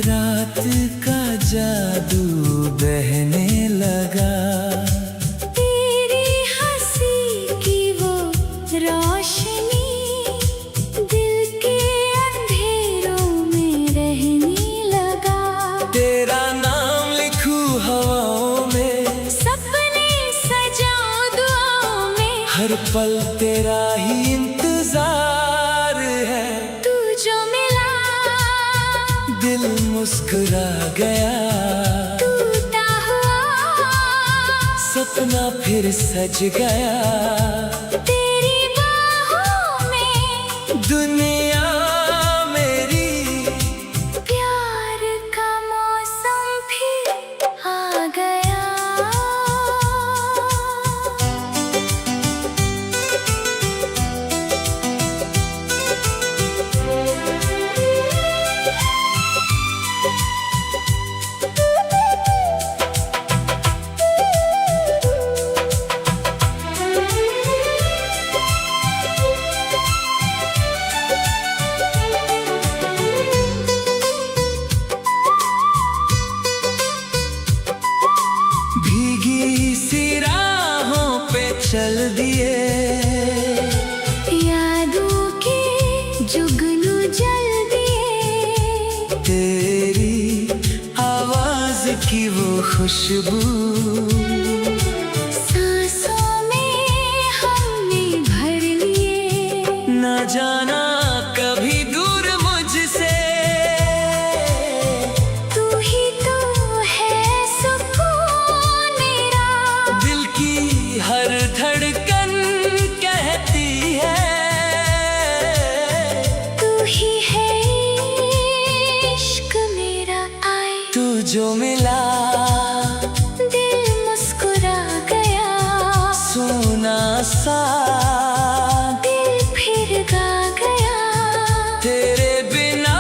रात का जादू बहने लगा। तेरी हंसी की वो रोशनी दिल के अंधेरों में रहने लगा। तेरा नाम लिखूं हवाओं में, सपने सजाऊं दुआओं में। हर पल तेरा ही इंतजार है। तू जो मिला दिल मुस्कुरा गया, टूटा हुआ सपना फिर सज गया। तेरी बाहों में दुनिया मेरी प्यार का मौसम फिर आ गया। चल दिए, यादों के जुगनू जल दिए। तेरी आवाज की वो खुशबू सा दिल फिर गा गया। तेरे बिना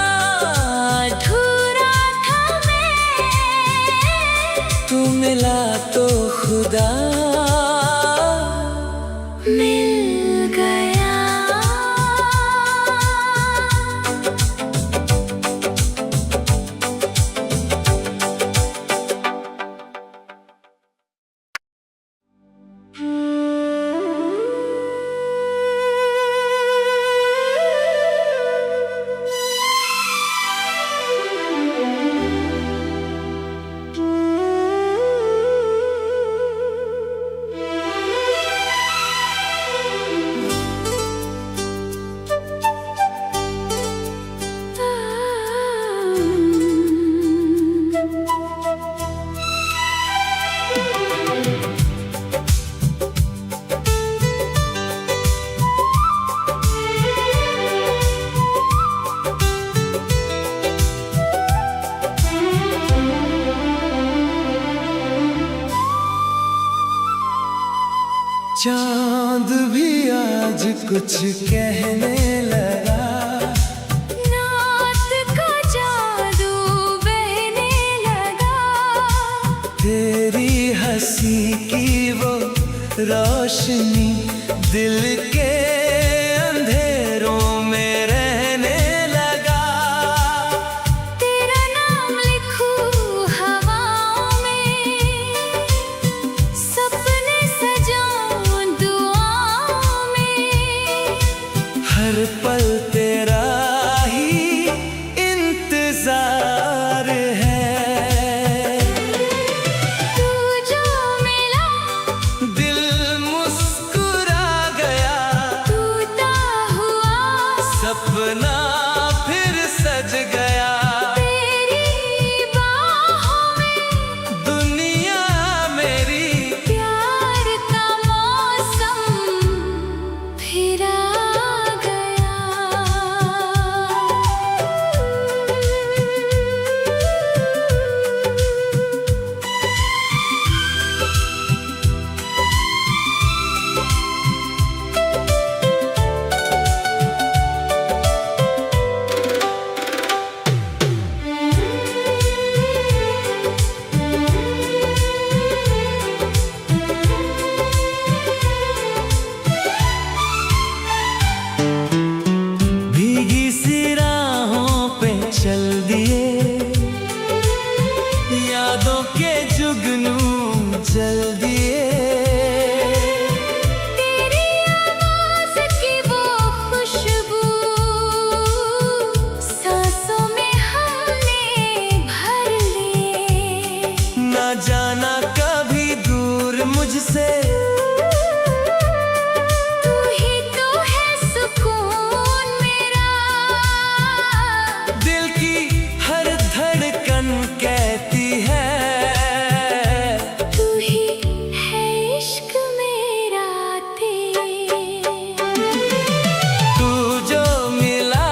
अधूरा था मैं, तू मिला तो खुदा मिल गया। चांद भी आज कुछ कहने लगा, नात का जादू बहने लगा। तेरी हंसी की वो रोशनी दिल के अंधेरों में रहने लगा। तेरा नाम लिखूं हवाओं में, सपने सजाऊं दुआओं में। हर पल तेरा ही इंतजार है। तू जो मिला दिल मुस्कुरा गया, टूटा हुआ सपना फिर सज गया। तेरी बाहों में दुनिया मेरी प्यार का मौसम फिर आ गया। भीगी सी राहों पे चल दिए, यादों के जुगनू जल दिए। तेरी आवाज़ की वो खुशबू सांसों में हमने भर ली। ना जाना कभी दूर मुझसे, तू ही तो है सुकून मेरा। दिल की हर धड़कन कहती है, तू ही है इश्क मेरा तेरा। तू जो मिला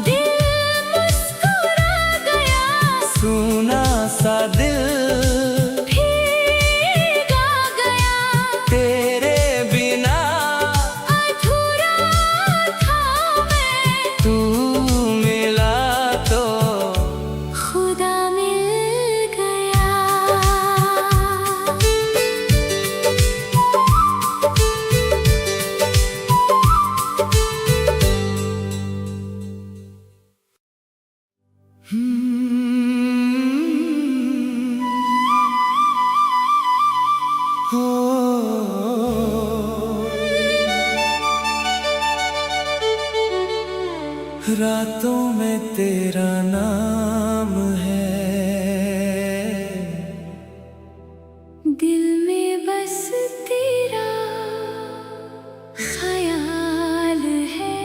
दिल मुस्कुरा गया, सुना सा दिल फिर गा गया। तेरे बिना अधूरा था मैं, तू मिला तो खुदा मिल गया। रातों में तेरा नाम है, दिल में बस तेरा ख्याल है।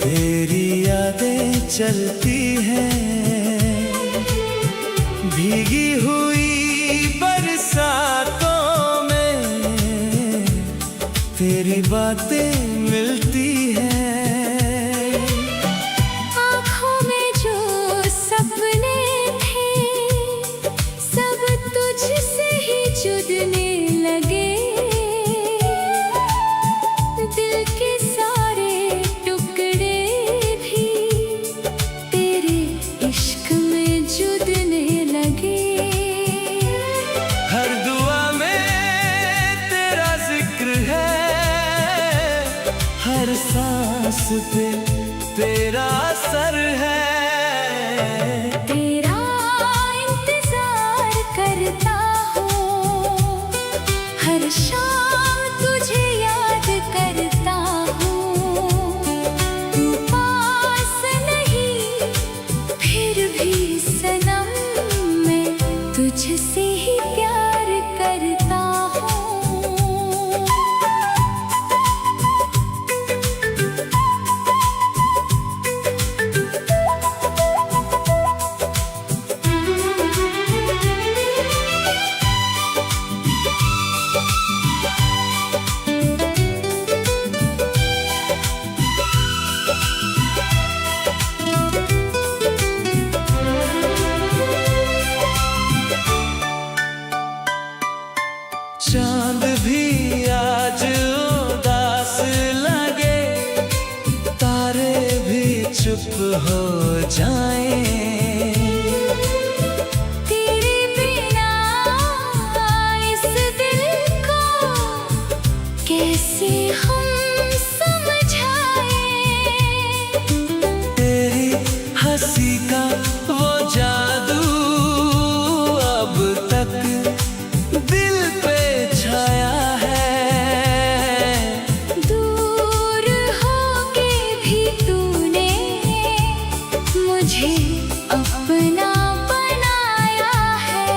तेरी यादें चलती हैं भीगी हुई बरसातों में, तेरी बातें मिलती हैं। आँखों में जो सपने थे सब तुझसे ही जुड़ने लगे, दिल के सारे टुकड़े भी तेरे इश्क में जुड़ने लगे। हर दुआ में तेरा जिक्र है, हर सांस पे तेरा असर है। तेरा इंतजार करता हूँ, हर शाम तुझे याद करता हूँ। तू पास नहीं फिर भी सनम मैं तुझसे ही प्यार करता हूँ। चांद भी आज उदास लगे, तारे भी चुप हो जाएं। तेरे बिना इस दिल को कैसे हम समझाएं। तेरी हंसी का वो जादू अब तक दिल पे छाया है। दूर होके भी तूने मुझे अपना बनाया है।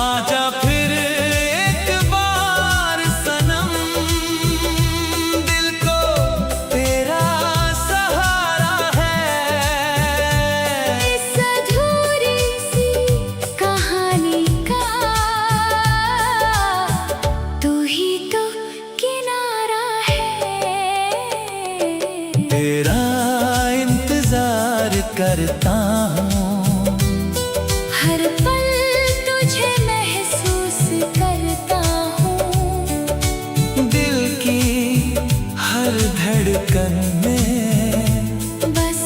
आजा फिर एक बार सनम, दिल को तेरा सहारा है। इस अधूरी सी कहानी का तू ही तो किनारा है। तेरा इंतजार करता हूँ, हर पल तुझे महसूस करता हूँ। दिल की हर धड़कन में बस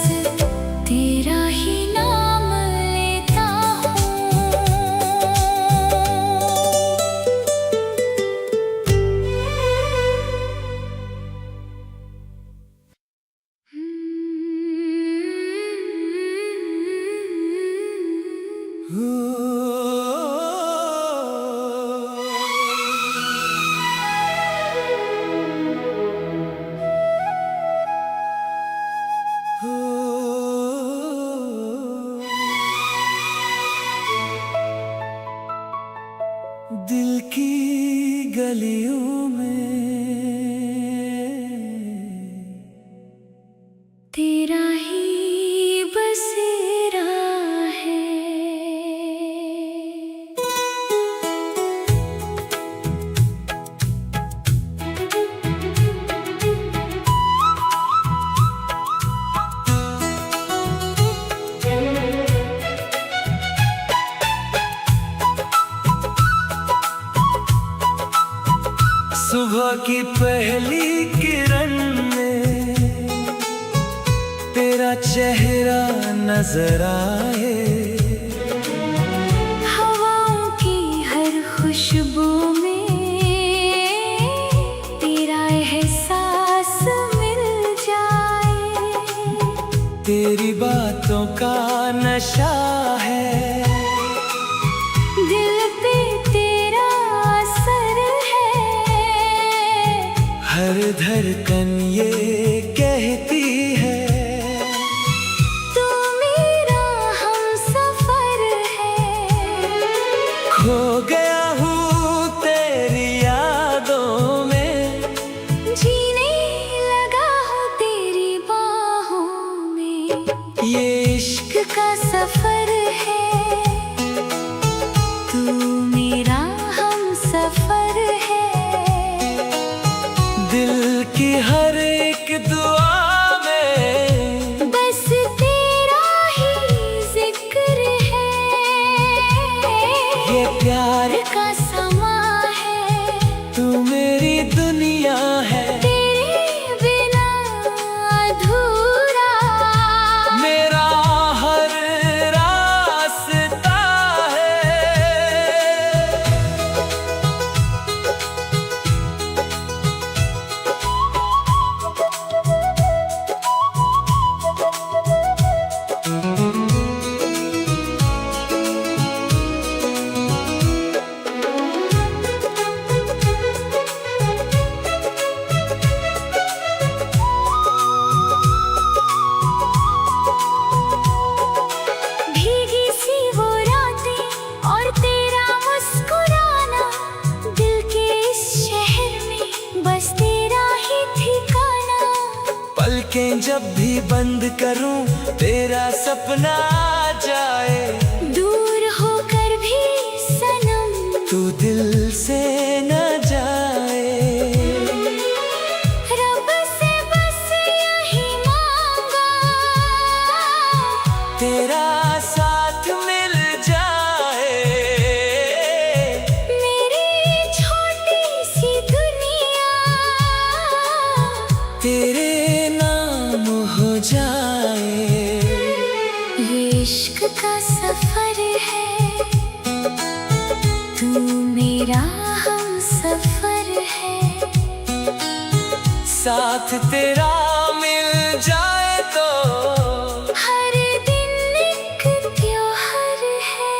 तेरा ही नाम लेता दिल की गलियों में तेरा ही बसेरा है। सुबह की पहली किरण में तेरा चेहरा नजर आए। हवाओं की हर खुशबू में तेरा एहसास मिल जाए। तेरी बातों का नशा है, दिल पे तेरा असर है। हर धड़कन ये कहती है तू मेरा हमसफर है। खो गया हूँ तेरी यादों में, जीने लगा हूँ तेरी का सफर है, तू मेरा हम सफर है। दिल की हर एक दुआ में बस तेरा ही जिक्र है। ये प्यार का समा है, तू मेरी दुनिया है। तेरे बिना अधूरा मेरा हर रास्ता है। भीगी सी वो रातें और तेरा मुस्कुराना, दिल के इस शहर में बस तेरा ही ठिकाना। पलकें जब भी बंद करूं तेरा सपना आ जाए। दूर होकर भी सनम तू दिल से न जाए। रब से बस यही मांगा, तेरा साथ मिल जाए। मेरी छोटी सी दुनिया तेरे नाम हो जाए। ये इश्क का सफर है, तू मेरा हम सफर है। साथ तेरा मिल जाए तो हर दिन एक त्योहार है।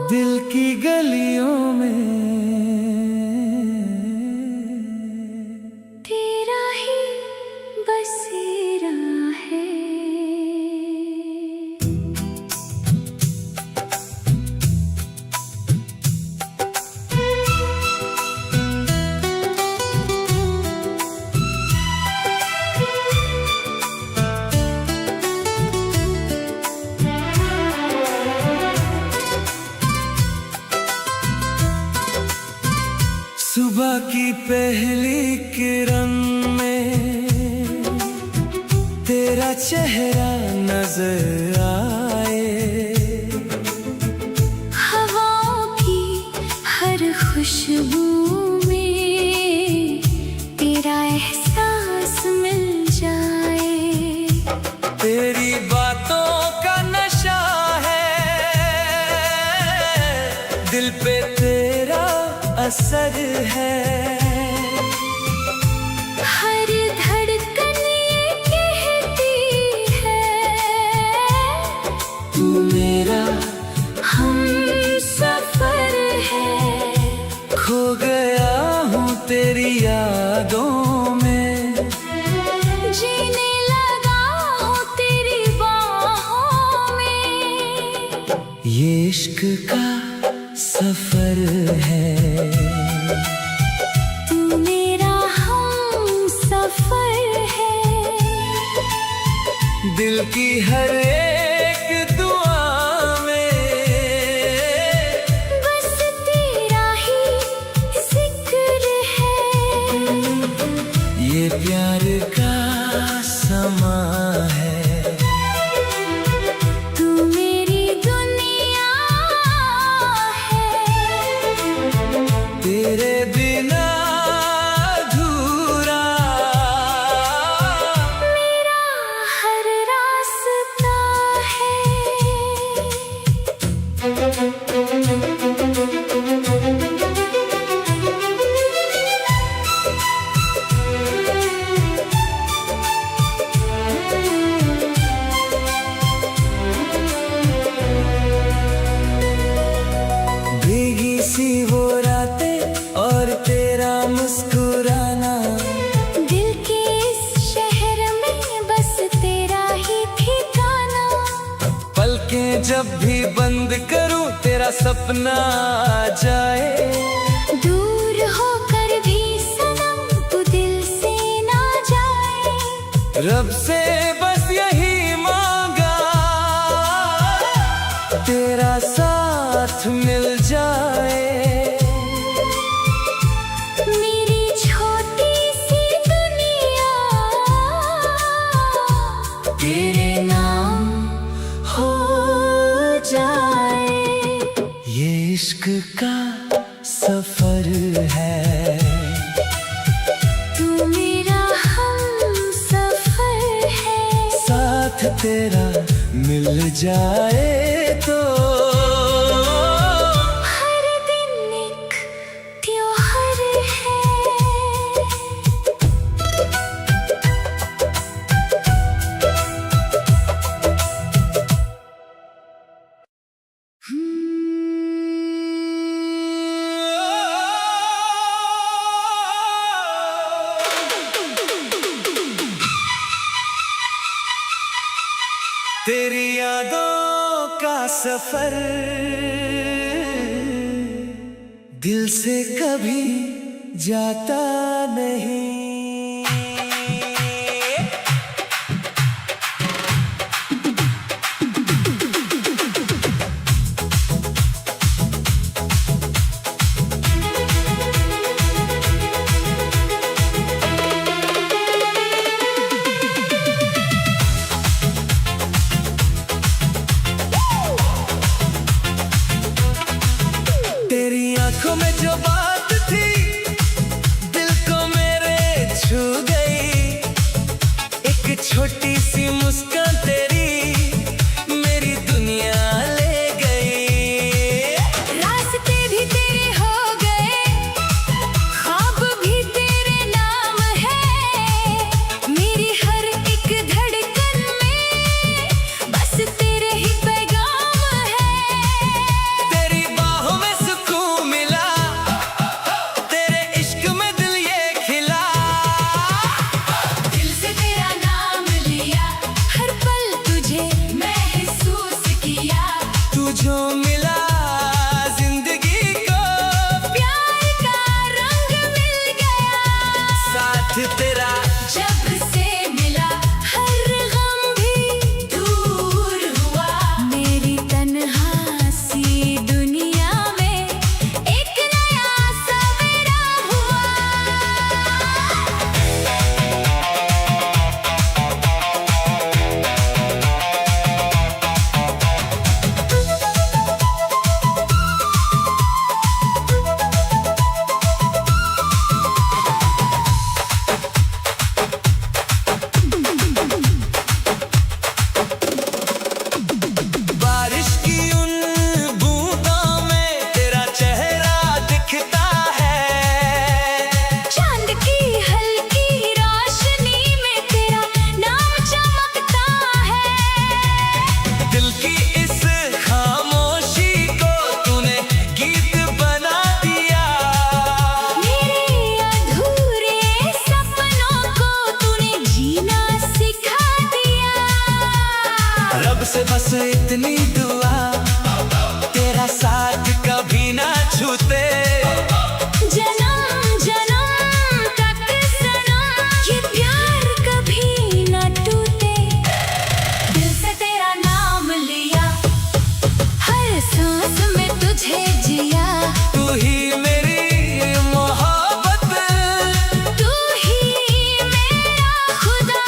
दिल की गलियों में तेरा ही बसेरा है। सुबह की पहली किरण में तेरा चेहरा नजर आए। हवाओं की हर खुशबू में तेरा एहसास मिल जाए। तेरी बातों का नशा है, दिल पे तेरा असर है। हर धड़कन ये कहती है, तू मेरा हम सफर है। खो गया हूँ तेरी यादों में। जीने लगा हूँ तेरी बाहों में। ये इश्क का सफर है, तू मेरा हम सफर है। दिल की हर एक दुआ में बस तेरा ही जिक्र है। ये प्यार का समा है। तू मेरी दुनिया है, तेरे बिना अधूरा मेरा हर रास्ता जब भी बंद करूं तेरा सपना आ जाए। दूर होकर भी सनम तू दिल से ना जाए। रब से बस यही मांगा तेरा साथ मिल जाए। मेरी छोटी सी दुनिया तेरे नाम हो जाए। ये इश्क का सफर है, तू मेरा हम सफर है। साथ तेरा मिल जाए तो हर दिन एक त्योहार है। तेरी यादों का सफर दिल से कभी जाता नहीं। तेरी आंखों में जो बात थी दिल को मेरे छू गई। एक छोटी सी मुस्कान तेरी मेरी दुनिया ले गई। रास्ते भी तेरे हो गए, ख्वाब भी तेरे नाम है। मेरी हर एक धड़कन में बस तेरे ही पैगाम है। तेरी बाहों में सुकून मिला, तेरे इश्क में दिल ये खिला। दिल से तेरा नाम लिया, हर पल तुझे महसूस किया। तू जो मिला जिंदगी को प्यार का रंग मिल गया। साथ तेरा जब से मिला हर गम भी दूर हुआ। मेरी तन्हा सी दुनिया में एक नया सवेरा हुआ। बारिश की उन बूंदों में तेरा चेहरा दिखता है। चांद की हल्की रोशनी में तेरा नाम चमकता है। दिल की इस खामोशी को तूने गीत बना दिया। मेरे अधूरे सपनों को तूने जीना सिखा दिया। रब से बस इतनी दुआ तेरा साथ कभी ना छूटे। जन्म जन्म तक सनम ये प्यार कभी न टूटे। दिल से तेरा नाम लिया, हर सांस में तुझे जिया। तू ही मेरी मोहब्बत, तू ही मेरा खुदा।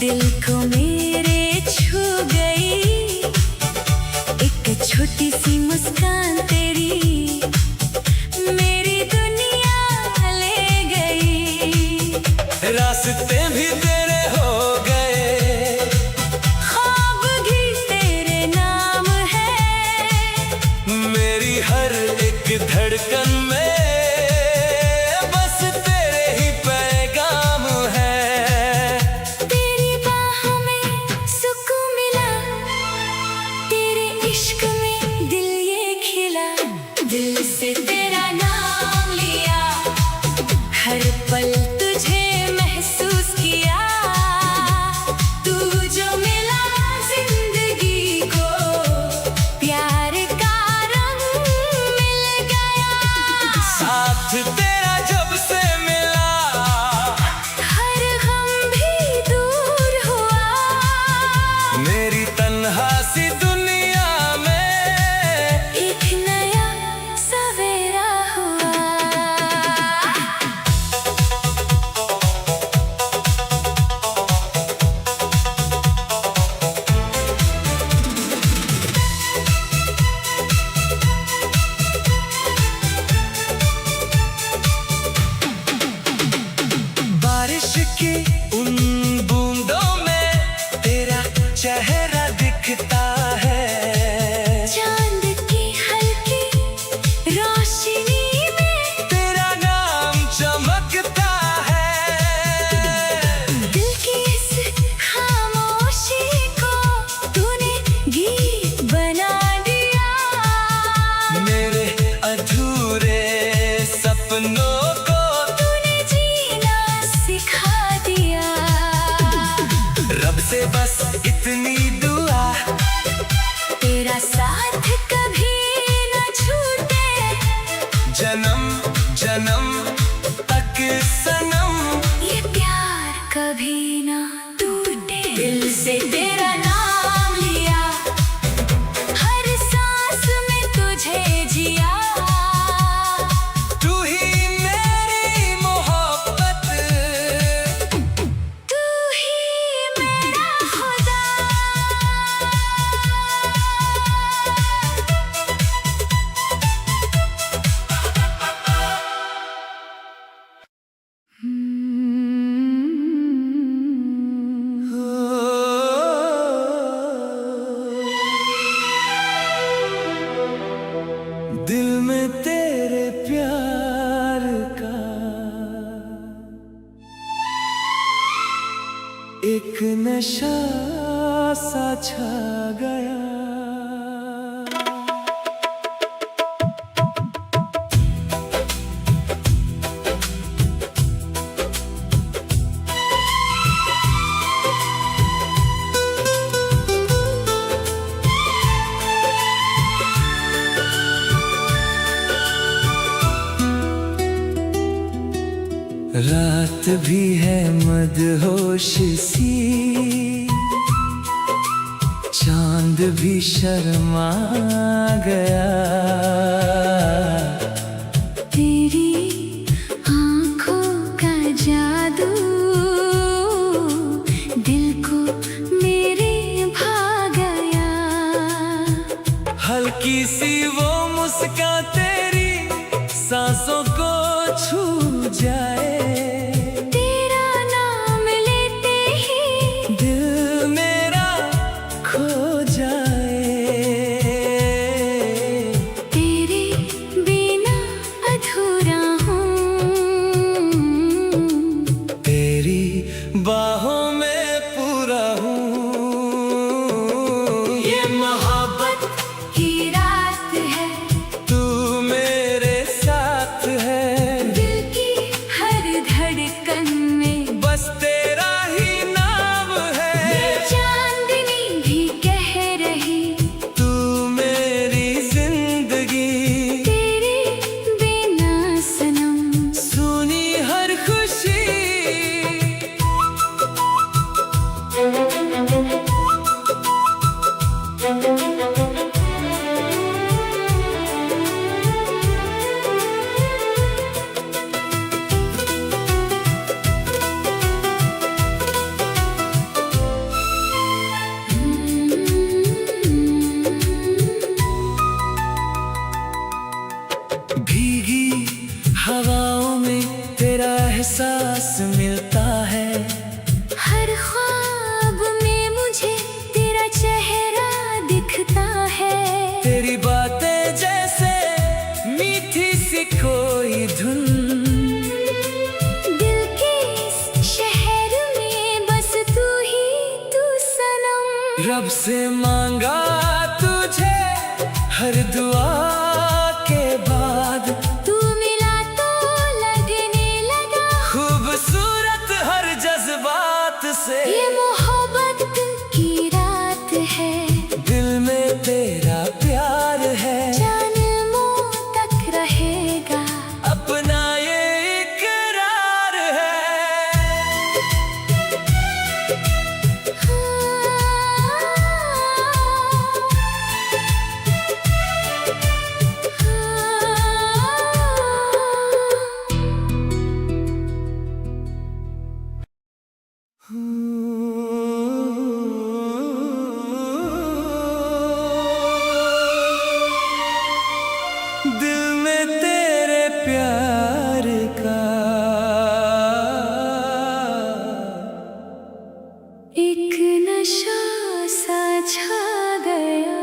दिल को मेरे छू गई, एक छोटी सी मुस्कान तेरी मेरी दुनिया ले गई। रास्ते भी तेरे हो गए, ख्वाब भी तेरे नाम है, मेरी हर एक धड़कन में बस तेरे ही पैगाम है। तेरी बाहों में सुकून मिला, तेरे इश्क में दिल ये खिला, दिल से तेरा नाम लिया, हर पल तुझे महसूस किया, तू जो मिला जिंदगी को प्यार का रंग मिल गया। साथ तेरा जब से मिला, हर गम भी दूर हुआ, मेरी तन्हा सी दुनिया में एक नया सवेरा हुआ। बारिश की उन बूंदों में तेरा चेहरा दिखता है, चांद की हल्की रोशनी में तेरा नाम चमकता है। दिल की इस खामोशी को तूने गीत बना दिया, मेरे अधूरे सपनों को तूने जीना सिखा दिया। रब से बस इतनी दुआ, तेरा साथ कभी न छूटे, जन्म जन्म तक सनम। ये प्यार कभी न टूटे, दिल से तेरा नाम लिया, हर सांस में तुझे जिया, तू ही मेरी मोहब्बत, तू ही मेरा खुदा। दिल में तेरे प्यार का एक नशा सा छा गया। रात भी है मदहोश सी, चांद भी शर्मा गया, तेरी आँखों का जादू दिल को मेरे भा गया। हल्की सी वो मुस्कान तेरी सांसों को छू जाए, तेरा नाम लेते ही दिल मेरा खो जाए। हवाओं में तेरा एहसास मिलता है। हर ख्वाब में मुझे तेरा चेहरा दिखता है। तेरी बातें जैसे मीठी सी कोई धुन, दिल के इस शहर में बस तू सनम। रब से मांगा तुझे हर दुआ के बाद, तू मिला तो लगने लगा खूबसूरत हर जज्बात से। ये मोहब्बत की रात है, दिल में तेरा प्यार है, जन्मों तक रहेगा अपना ये इकरार है। दिल में तेरे प्यार का एक नशा सा छा गया।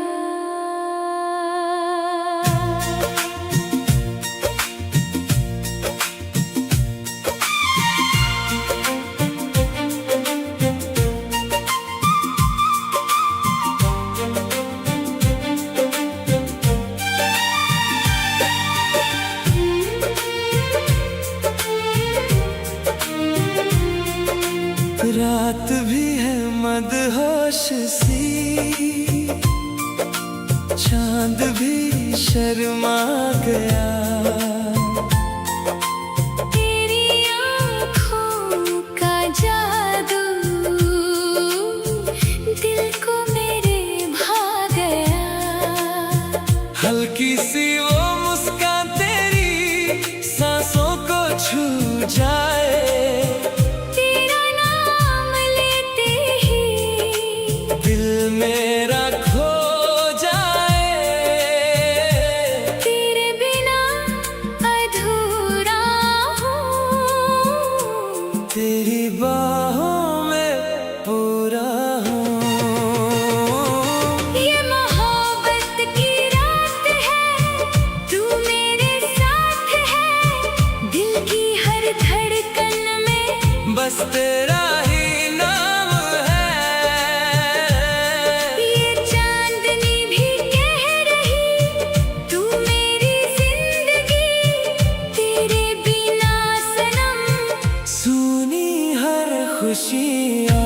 रात भी है मदहोश सी, चांद भी शर्मा गया। तेरी आँखों का जादू दिल को मेरे भा गया। हल्की सी वो मुस्कान तेरी सांसों को छू जाए। तेरा नाम लेते ही दिल मेरा खो जाए। तेरे बिना अधूरा हूँ, तेरी बाहों में पूरा हूँ। ये मोहब्बत की रात है, तू मेरे साथ है। दिल की हर धड़कन में बस तेरा ही नाम है। ये चांदनी भी कह रही तू मेरी जिंदगी। तेरे बिना सनम सुनी हर खुशियाँ।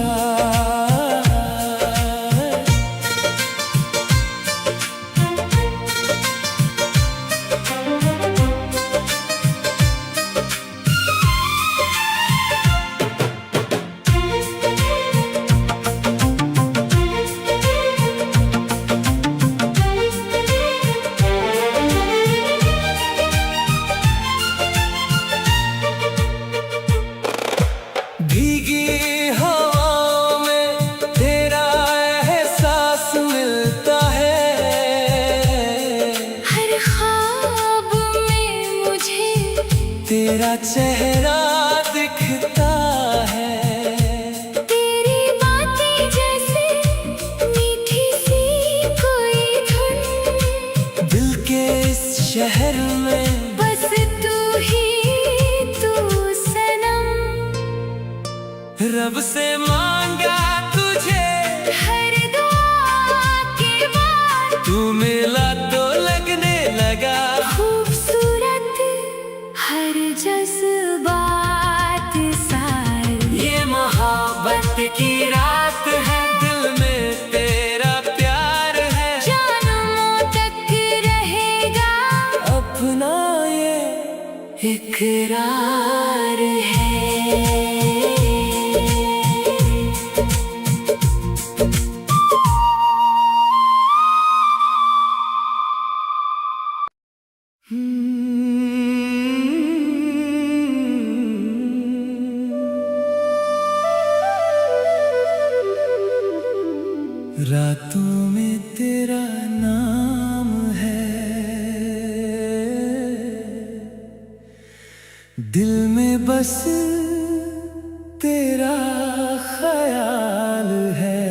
भीगी हवाओं में तेरा एहसास मिलता है। हर ख्वाब में मुझे तेरा चेहरा दिखता है। तेरी बातें जैसे मीठी सी कोई धुन, दिल के इस शहर में बस तू सनम। रब से मांगा तुझे हर दुआ के बाद, तू मिला तो लगने लगा खूबसूरत हर जज्बात सारी। ये मोहब्बत की रात है, दिल में तेरा प्यार है, जन्मों तक रहेगा अपना ये इकरार है। रातों में तेरा नाम है, दिल में बस तेरा ख्याल है।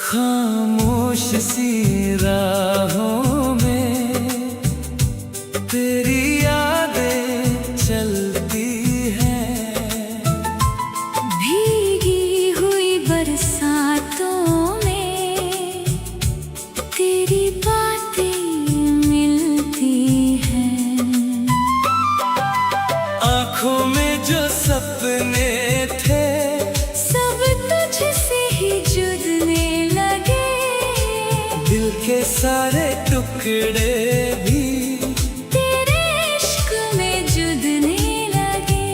खामोश सी राहों में तेरी यादें चलती हैं। भीगी हुई बरसातों में तेरी बातें मिलती हैं। आँखों में जो सपने थे सब तुझसे ही जुड़ने लगे। दिल के सारे टुकड़े भी तेरे इश्क में जुड़ने लगे।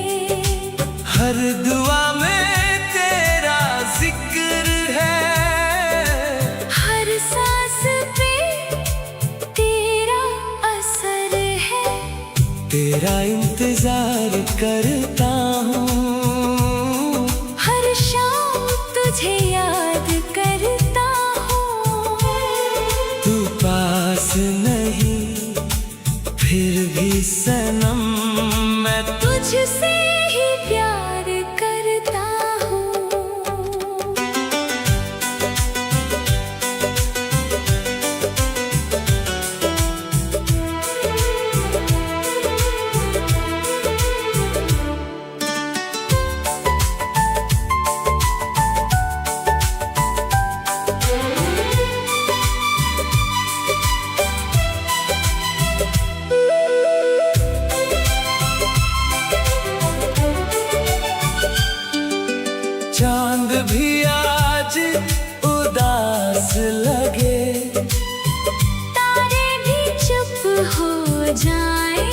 हर दुआ में तेरा जिक्र है। हर सांस पे तेरा असर है। तेरा इंतजार करता हूँ, हर शाम तुझे याद करता हूँ। तू पास नहीं फिर भी सनम मैं तुझसे ही प्यार करता हूँ। चांद भी आज उदास लगे, तारे भी चुप हो जाए।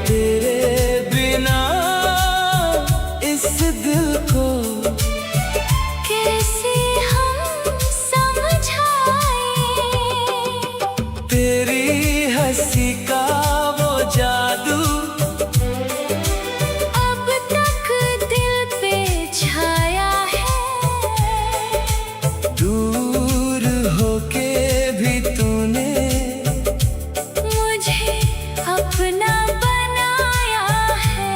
तेरे बिना इस दिल को कैसे हम समझाए। तेरी हंसी का वो जादू अब तक दिल पे छाया है। दूर होके भी तूने मुझे अपना बनाया है।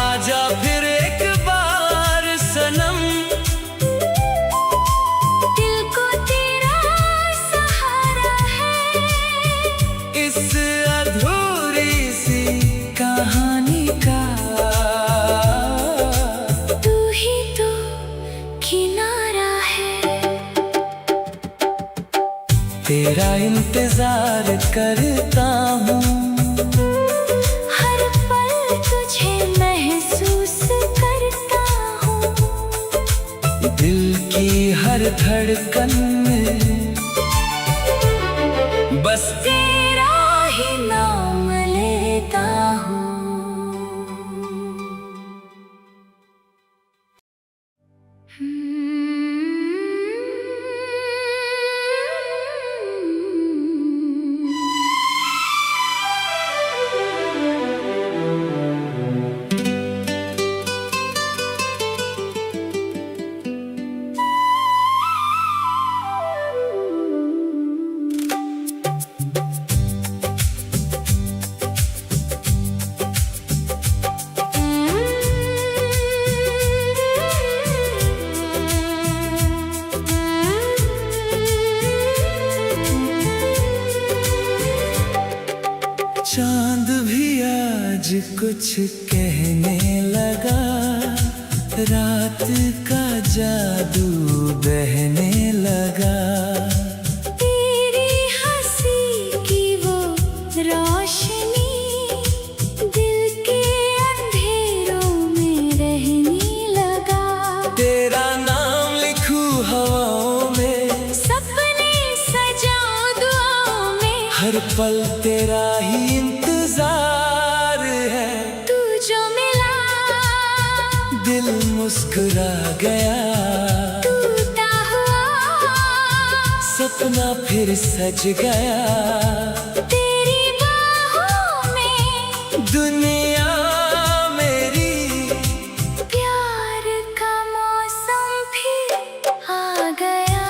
आजा फिर एक बार सनम, दिल को तेरा सहारा है। इस अधूरी सी कहानी का तू ही तो किनारा है। तेरा इंतजार करता हूँ, हर पल तुझे महसूस करता हूँ। दिल की हर धड़कन में बस तेरा ही नाम लेता हूँ। चांद भी आज कुछ कहने लगा, रात का जादू बहने लगा। तेरी हंसी की वो रोशनी दिल के अंधेरों में रहने लगा। तेरा नाम लिखूं हवाओं में, सपने सजाऊं दुआओं में। हर पल तेरा ही इंतजार है। तू जो मिला दिल मुस्कुरा गया, टूटा हुआ सपना फिर सज गया। तेरी बाहों में दुनिया मेरी, प्यार का मौसम फिर आ गया।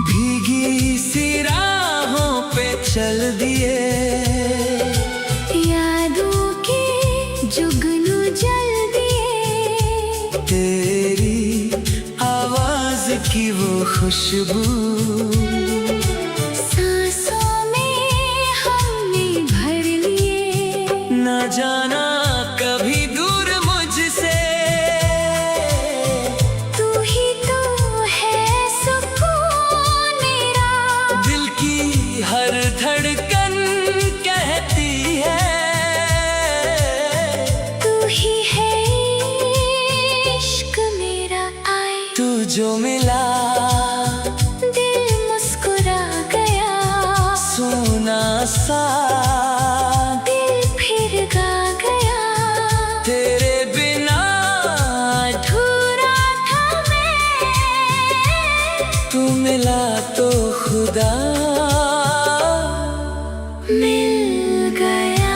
भीगी सी राहों पे चल दिए, यादों के जुगनू जल दिए। तेरी आवाज की वो खुशबू, सांसों में हमने भर लिए। न जाना कभी दूर मुझसे, तू ही तो है सुकून मेरा। दिल की हर धड़कन कहती है, तू ही है इश्क मेरा। आए तू जो मिला दिल मुस्कुरा गया, सोना सा दिल फिर गा गया। तेरे बिना अधूरा था मैं, तू मिला तो खुदा मिल गया।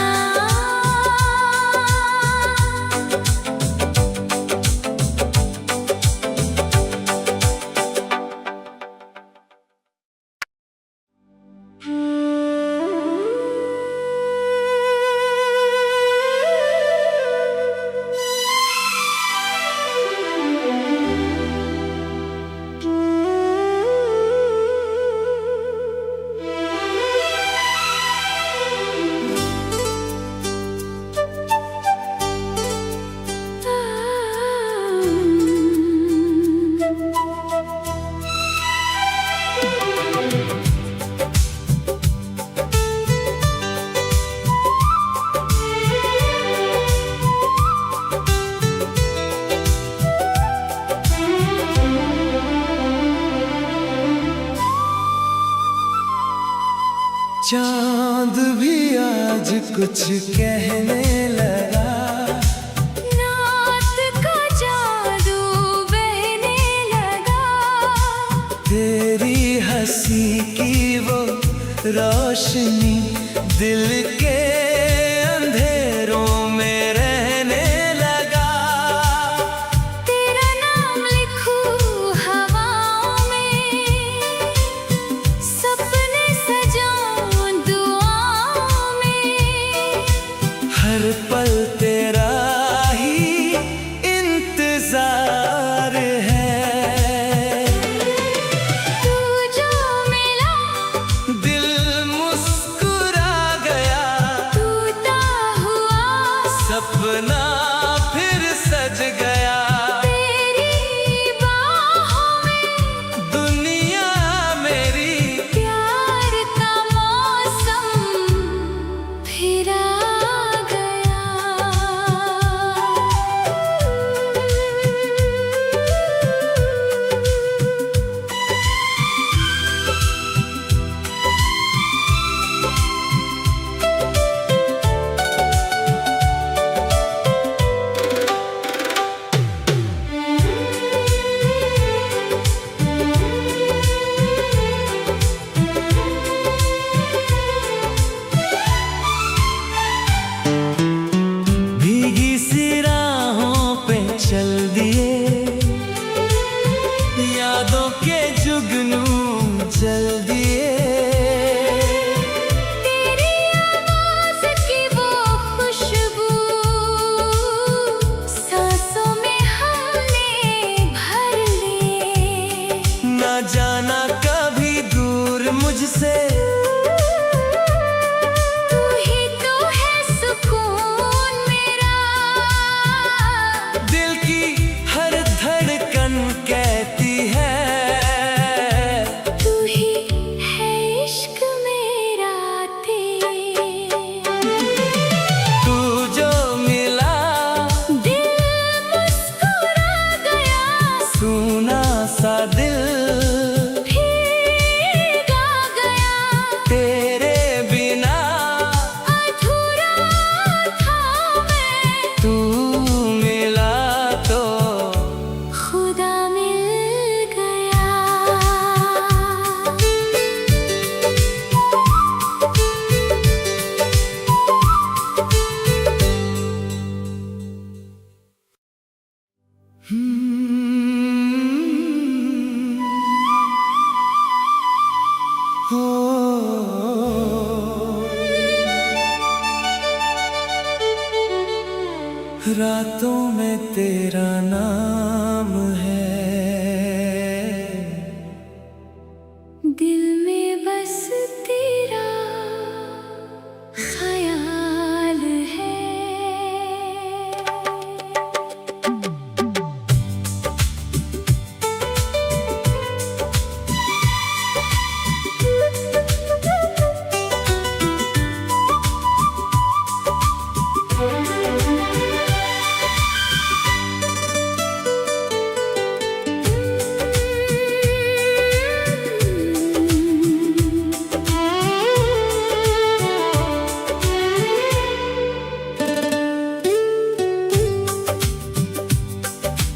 चांद भी आज कुछ कहने लगा, नात का जादू बहने लगा। तेरी हंसी की वो रोशनी दिल के अंधेरों में रहने लगा। तेरा नाम लिखूं हवाओं में, सपने सजाऊं दुआओं में। हर पल तेरा ही इंतजार है, तू जो मिला दिल मुस्कुरा गया, हो रातों में तेरा नाम है, दिल में बस तेरा ख्याल है।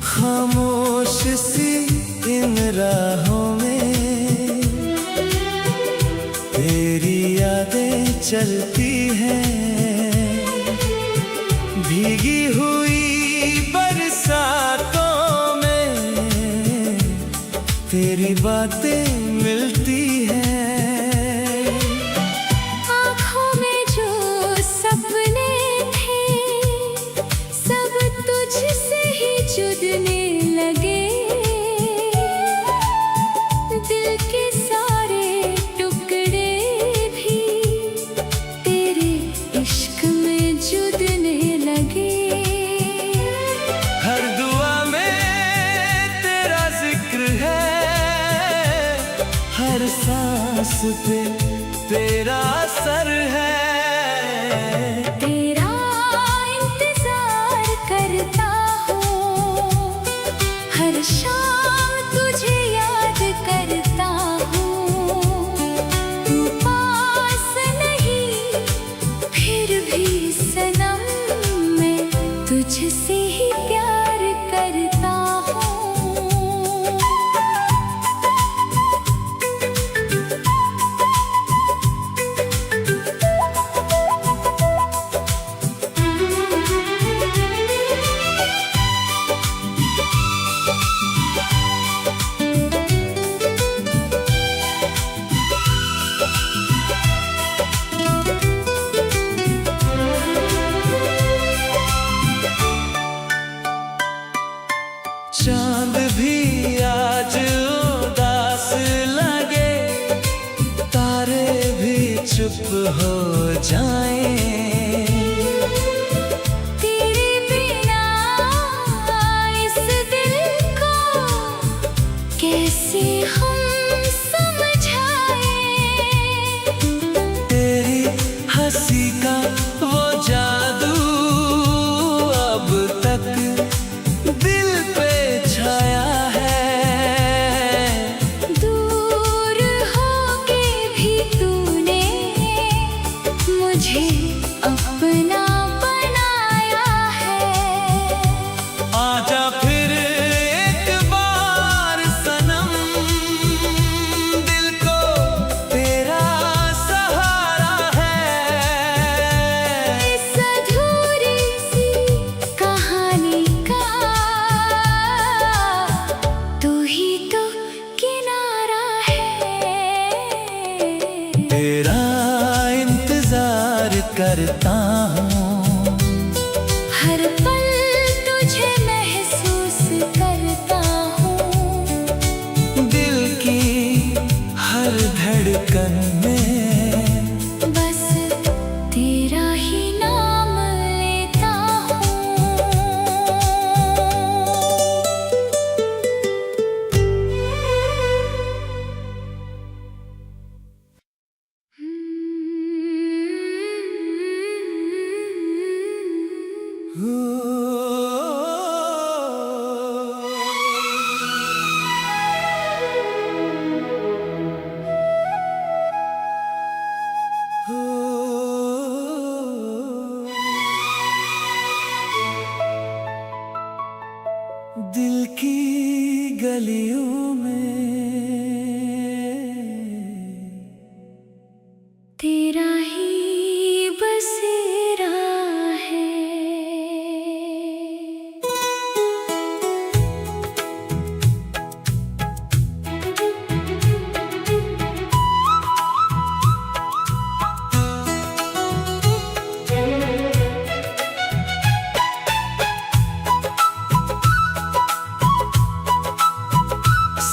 खामोश सी इन राहों में तेरी यादें चलती हैं, भीगी हुई बरसातों में तेरी बातें मिलती हैं। आँखों में जो सपने थे सब तुझसे ही जुड़ने लगे, दिल के सारे टुकड़े भी तेरे इश्क में जुड़ने लगे। हर दुआ में तेरा जिक्र है, हर सांस पे तेरा असर है। तेरा इंतजार करता हूँ, हर शाम तुझे याद करता हूँ। तू पास नहीं फिर भी सनम मैं तुझसे ही प्यार करता हूँ। चांद भी आज उदास लगे, तारे भी चुप हो जाएं, तेरे बिना इस दिल को कैसे हम समझाएं। तेरी हंसी का वो जादू अब तक दिल पे छाया है। दूर होके भी तूने मुझे अपना बनाया है। आजा फिर एक बार सनम, दिल को तेरा सहारा है। इस अधूरी सी कहानी का तू ही तो किनारा है। तेरा इंतजार करता हूँ, हर पल तुझे महसूस करता हूँ। दिल की हर धड़कन में बस तेरा ही नाम लेता दिल की गलियों में तेरा ही बसेरा है।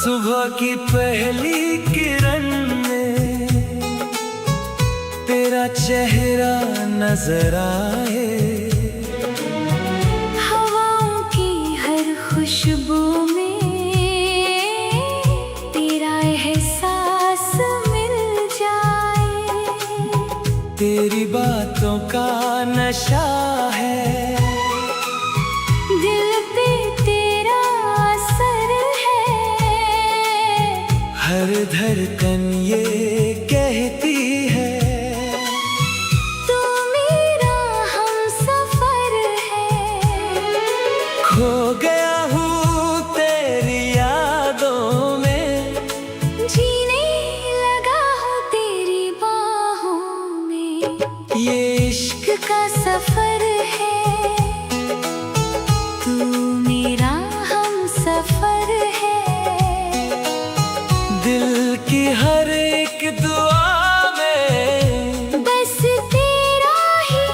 सुबह की पहली किरण में तेरा चेहरा नजर आए, हवाओं की हर खुशबू में तेरा एहसास मिल जाए। तेरी बातों का नशा है, दिल पे तेरा असर है, हर धड़कन ये कहती है तू मेरा हमसफर है। खो गया हूँ तेरी यादों में, जीने लगा हूँ तेरी बाहों में। ये इश्क का सफर है, तू मेरा हमसफर है। दिल की हर एक दुआ में बस तेरा ही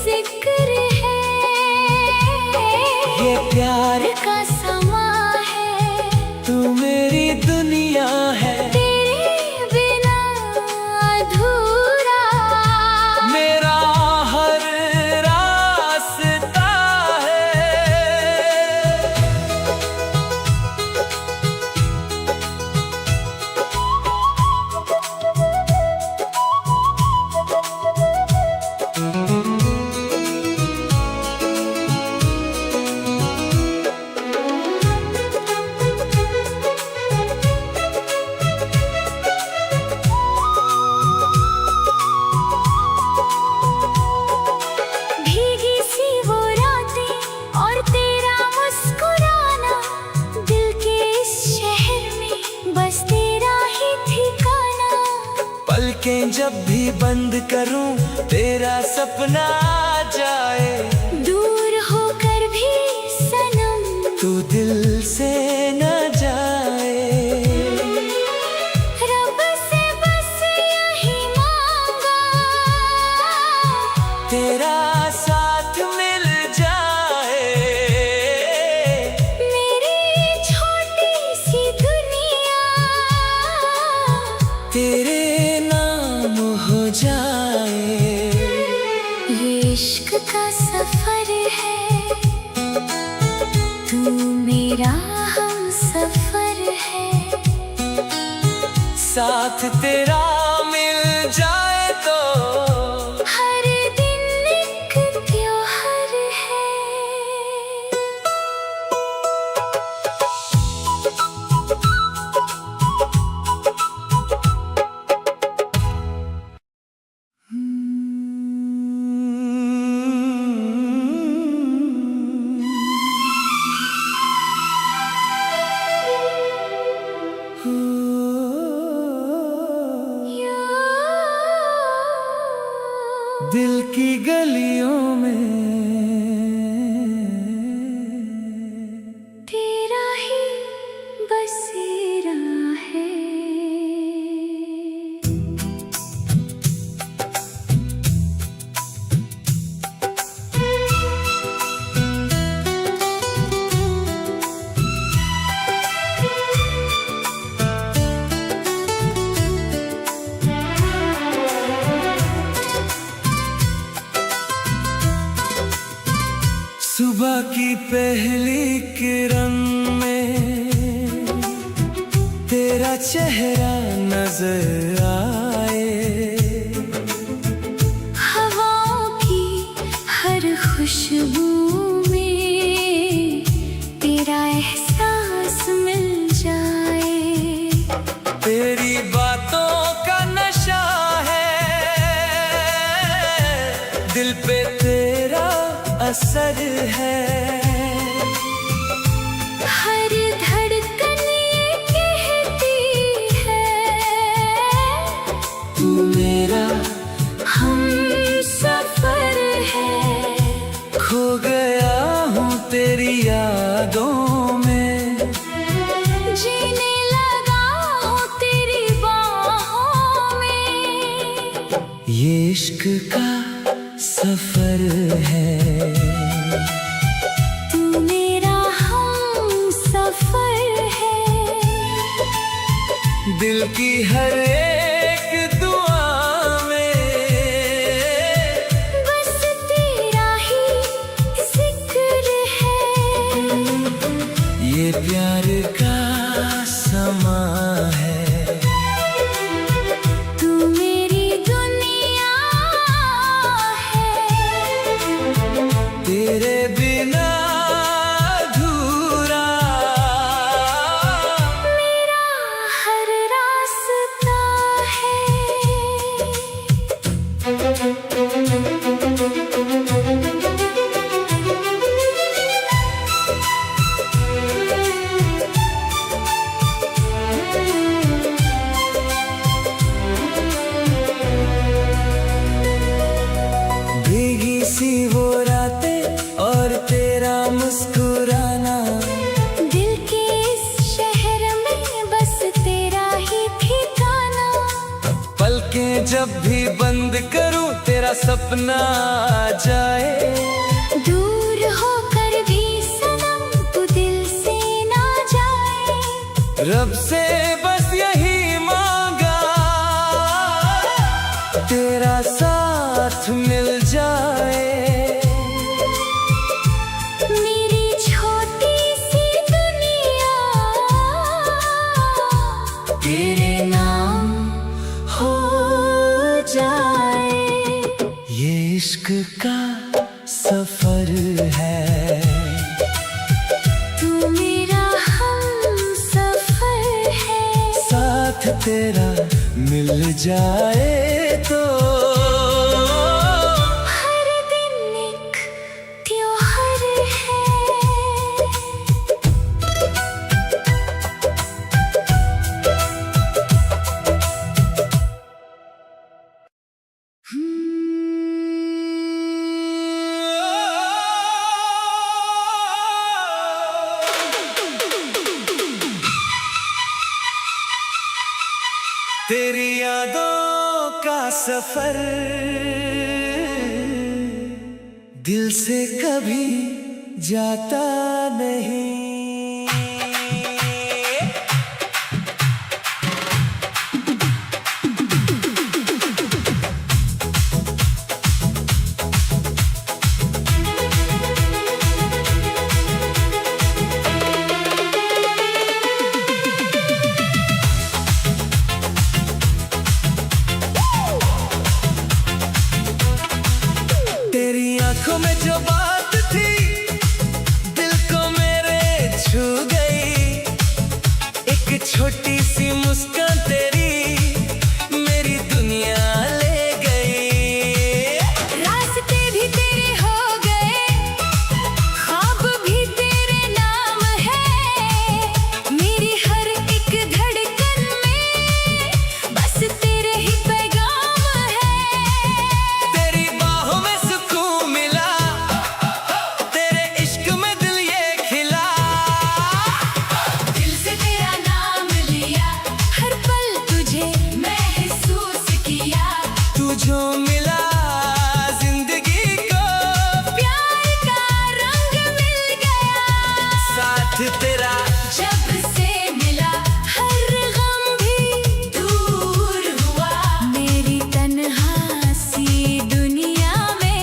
जिक्र है। ये प्यार का समा है, तू मेरी दुनिया है, तेरे बिना अधूरा मेरा हर रास्ता है। भीगी सी वो रातें और तेरा मुस्कुराना, दिल के इस शहर में बस तेरा ही ठिकाना। पलकें जब भी बंद करूं तेरा सपना आ जाए, दूर होकर भी सनम तू दिल से न जाए। रब से बस यही मांगा, तेरा साथ मिल जाए, मेरी छोटी सी दुनिया तेरे नाम हो जाए। ये इश्क का सफर है, तू मेरा हमसफर है। साथ तेरा मिल जाए तो हर दिन एक त्योहार है। दिल की गलियों में तेरा ही बसेरा है। सुबह की पहली किरण में तेरा चेहरा नजर आए, हवाओं की हर खुशबू में तेरा एहसास मिल जाए। तेरी बातों का नशा है, दिल पे तेरा असर है, हर धड़कन ये कहती है तू मेरा हमसफर है। खो गया हूँ तेरी यादों में, जीने लगा हूँ तेरी बाहों में। ये इश्क का सफर है, तू मेरा हमसफर है। की हर एक दुआ में बस तेरा ही जिक्र है। ये प्यार का समा है। तू मेरी दुनिया है, तेरे बिना अधूरा मेरा हर रास्ता है। भीगी सी वो रातें और तेरा मुस्कुराना, दिल के इस शहर में बस तेरा ही ठिकाना। पलकें जब भी बंद करूं तेरा सपना आ जाए। दूर होकर भी सनम तू दिल से ना जाए। रब से बस यही मांगा, तेरा साथ मिल जाए। मेरी छोटी सी दुनिया तेरे नाम हो जाए। ये इश्क का सफर है। तू मेरा हमसफर है। साथ तेरा मिल जाए तो हर दिन एक त्योहार है। तेरी यादों का सफर दिल से कभी जाता नहीं। तेरी आंखों में जो बात थी दिल को मेरे छू गई। एक छोटी सी मुस्कान तेरी मेरी दुनिया ले गई। रास्ते भी तेरे हो गए, ख्वाब भी तेरे नाम है। मेरी हर एक धड़कन में बस तेरे ही पैगाम है। तेरी बाहों में सुकून मिला, तेरे इश्क में दिल ये खिला। दिल से तेरा नाम लिया, हर पल तुझे महसूस किया। तू जो मिला जिंदगी को, प्यार का रंग मिल गया। साथ तेरा जब से मिला हर गम भी दूर हुआ। मेरी तन्हा सी दुनिया में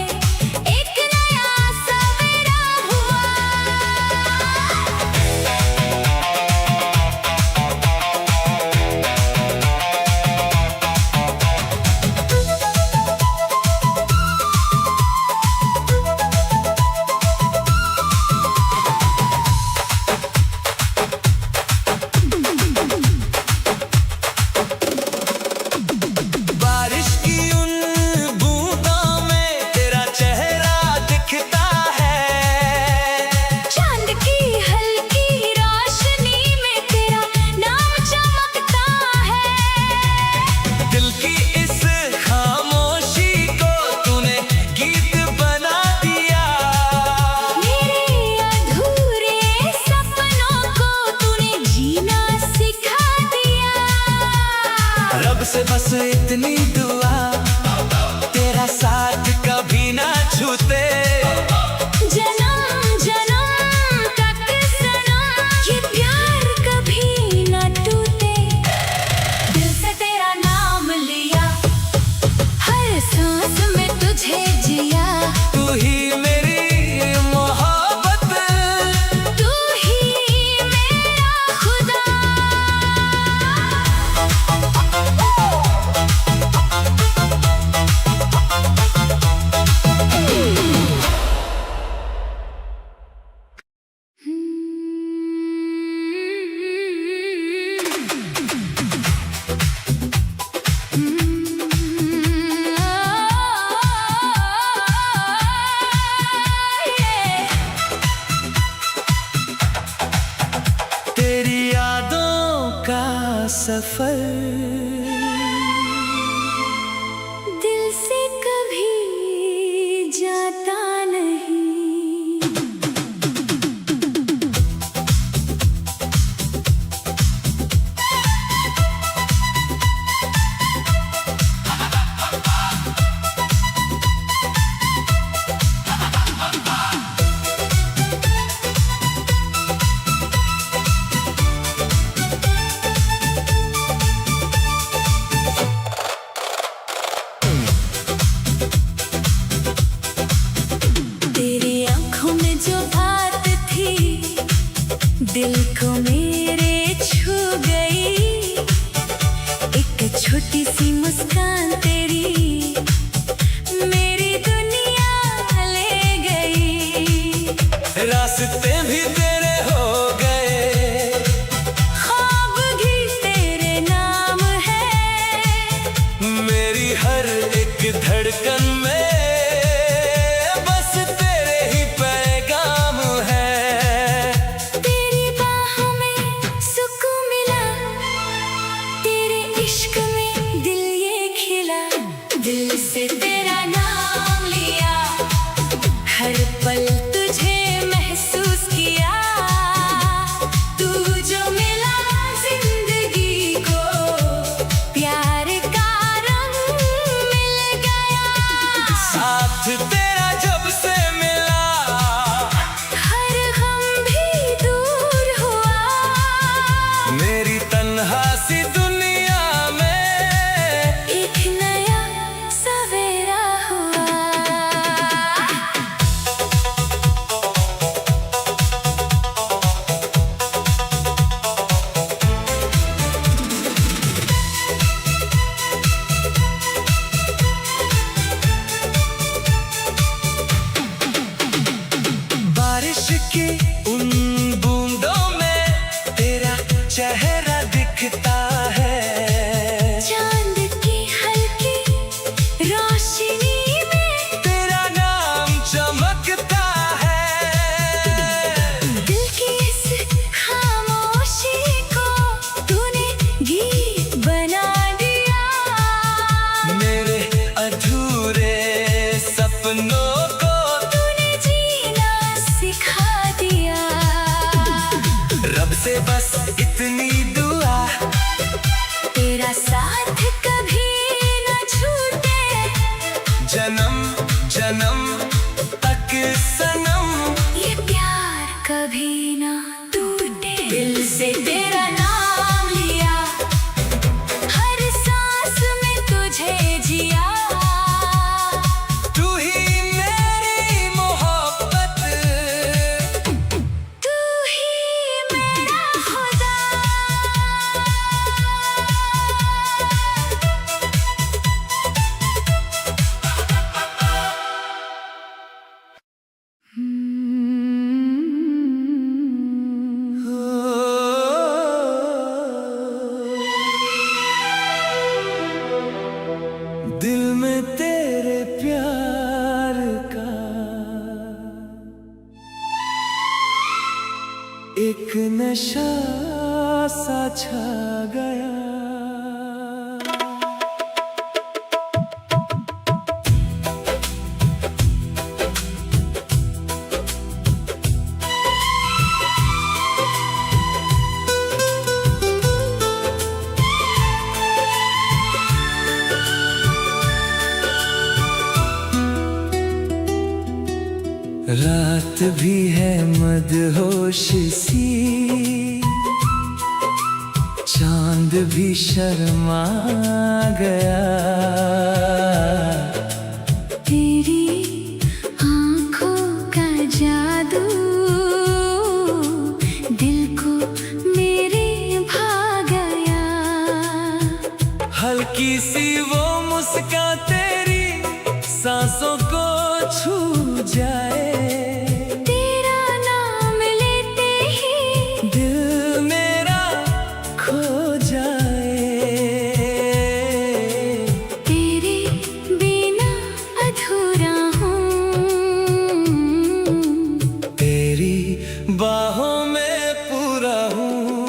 एक नया सवेरा हुआ। बारिश की उन बूंदों में तेरा चेहरा दिखता है। चांद की हल्की रोशनी में तेरा नाम चमकता है। दिल की इस खामोशी को तूने गीत बना दिया। मेरे अधूरे सपनों को तूने जीना सिखा दिया। रब से बस इतनी दुआ, तेरा साथ कभी ना छूटे। जन्म जन्म तक सनम ये प्यार कभी न टूटे। तेरी यादों का सफर दिल से कभी जाता नहीं। तेरी आंखों में जो बात थी दिल को मेरे छू गई। एक छोटी सी मुस्कान तेरी मेरी दुनिया ले गई। रास्ते भी तेरे हो गए, ख्वाब भी तेरे नाम है। मेरी हर एक धड़कन में बस तेरे ही पैगाम है। तेरी बाहों में सुकून मिला, तेरे इश्क में दिल ये खिला। दिल से तेरा नाम लिया, हर पल तुझे महसूस किया। तू जो मिला जिंदगी को, प्यार का रंग मिल गया। साथ तेरा जब से मिला, हर गम भी दूर हुआ। मेरी तन्हा सी दुनिया में एक नया सवेरा हुआ। बारिश की उन बूंदों में तेरा चेहरा दिखता है। चांद की हल्की रोशनी में तेरा नाम चमकता है। दिल की इस खामोशी को तूने गीत बना दिया। मेरे अधूरे सपनों को तूने जीना सिखा दिया। रब से बस इतनी दुआ, तेरा साथ कभी न छूटे। जन्म जन्म तक सनम। ये प्यार कभी ना टूटे। दिल से तेरा नाम लिया, हर सांस में तुझे जिया। तू ही मेरी मोहब्बत, तू ही मेरा खुदा। दिल में तेरे प्यार का एक नशा सा छा गया। रात भी है मदहोश सी, चांद भी शर्मा गया। तेरी आँखों का जादू दिल को मेरे भा गया। हल्की सी वो मुस्कान तेरी सांसों को छू जाए। तेरा नाम लेते ही दिल मेरा खो जाए। तेरे बिना अधूरा हूँ। तेरी बाहों में पूरा हूँ।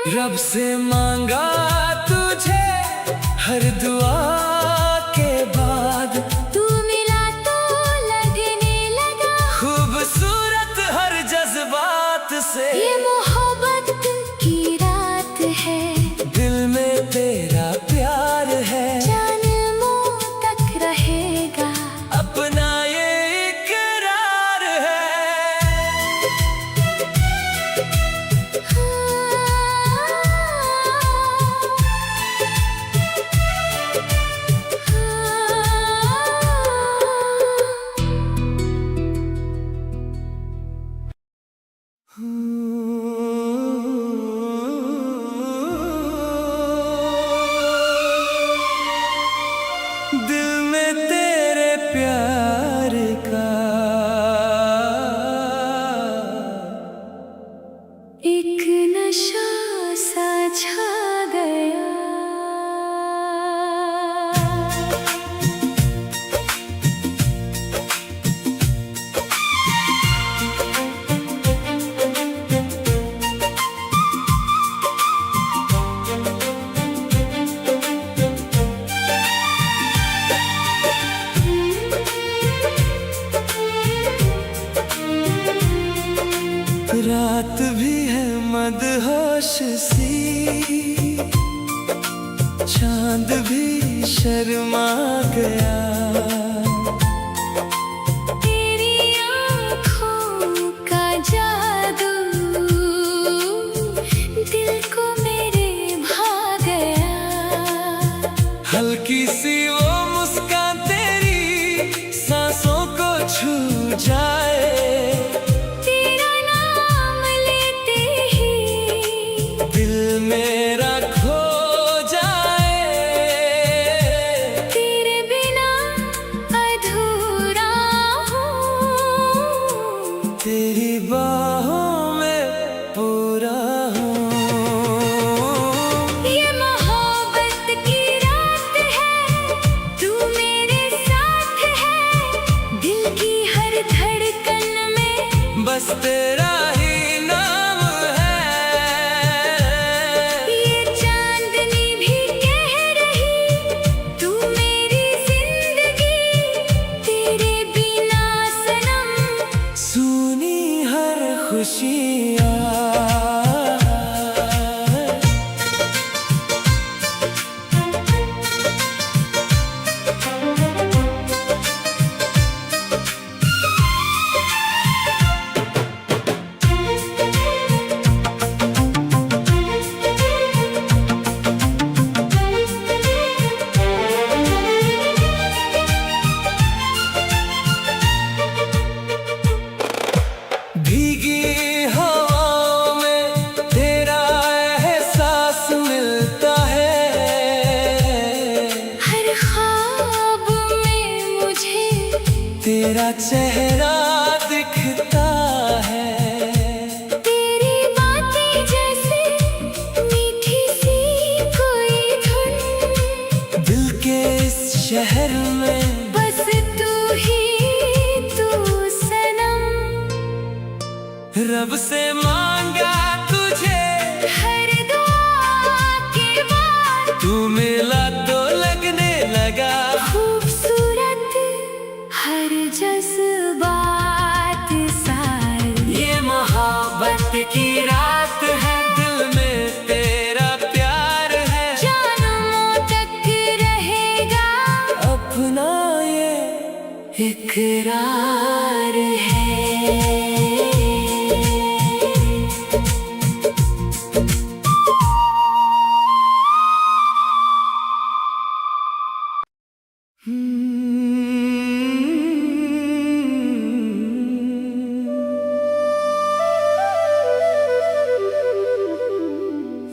रब से मांगा तुझे हर दुआ के बाद, तू मिला तो लगने लगा खूबसूरत हर जज्बात से। ये मोहब्बत की रात है, दिल में तेरा प्यार है, जन्मों तक रहेगा अपना ये इकरार है। दिल में तेरे प्यार का एक नशा सा छा गया। रात भी है मदहोश सी, चांद भी शर्मा गया। तेरी आँखों का जादू दिल को मेरे भा गया। हल्की सी वो मुस्कान तेरी सांसों को छू जाए, तेरा नाम लेते ही दिल मेरा खो जाए। तेरे बिना अधूरा हूँ, तेरी बाहों में पूरा हूँ। ये मोहब्बत की रात है, तू मेरे साथ है। दिल की हर धड़कन में बस तेरा ही नाम है। ये चांदनी भी कह रही, तू मेरी जिंदगी। तेरे बिना सनम सुनी हर खुशियाँ। भीगी हवाओं में तेरा एहसास मिलता है, हर ख्वाब में मुझे तेरा चेहरा दिखता है। तेरी बातें जैसे मीठी सी कोई धुन, दिल के इस शहर में बस तू ही तू सनम। रब से मांगा तुझे हर दुआ के बाद, तू मिला तो लगने लगा खूबसूरत हर जज्बात सारी। ये मोहब्बत की रात है, दिल में तेरा प्यार है, जन्मों तक रहेगा अपना ये इकरार है।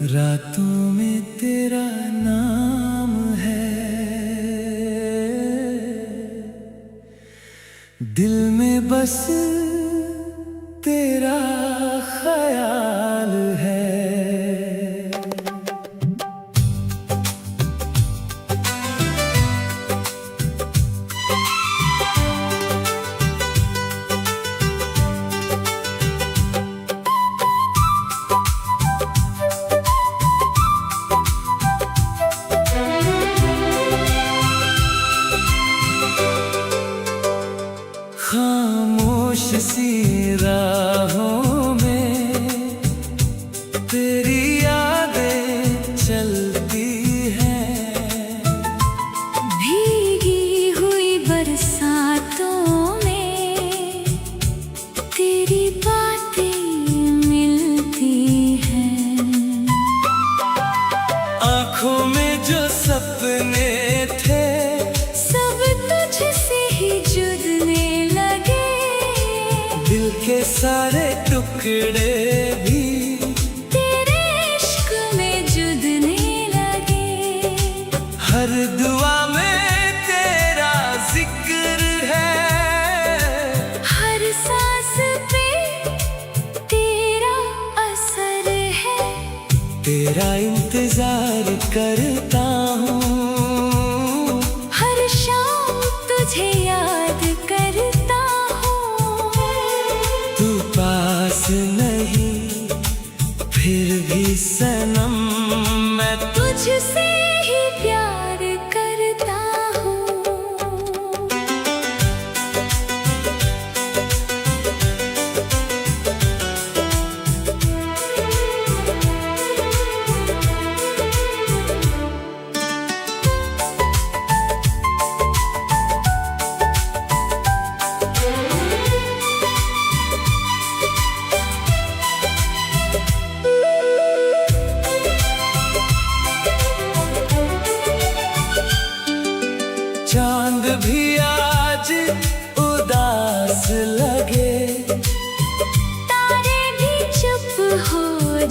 रातों में तेरा नाम है, दिल में बस तेरा ख्याल है। तेरी यादें चलती हैं भीगी हुई बरसातों में तेरी बातें मिलती हैं। आँखों में जो सपने थे सब तुझसे ही जुड़ने लगे। दिल के सारे टुकड़े भी तेरे इश्क में जुड़ने लगे। हर दुआ में तेरा जिक्र है। हर सांस पे तेरा असर है। तेरा इंतजार करता हूँ, हर शाम तुझे याद करता हूँ। तू पास नहीं फिर भी सनम मैं तुझसे ही प्यार करता हूँ। चांद भी आज उदास लगे, तारे भी चुप हो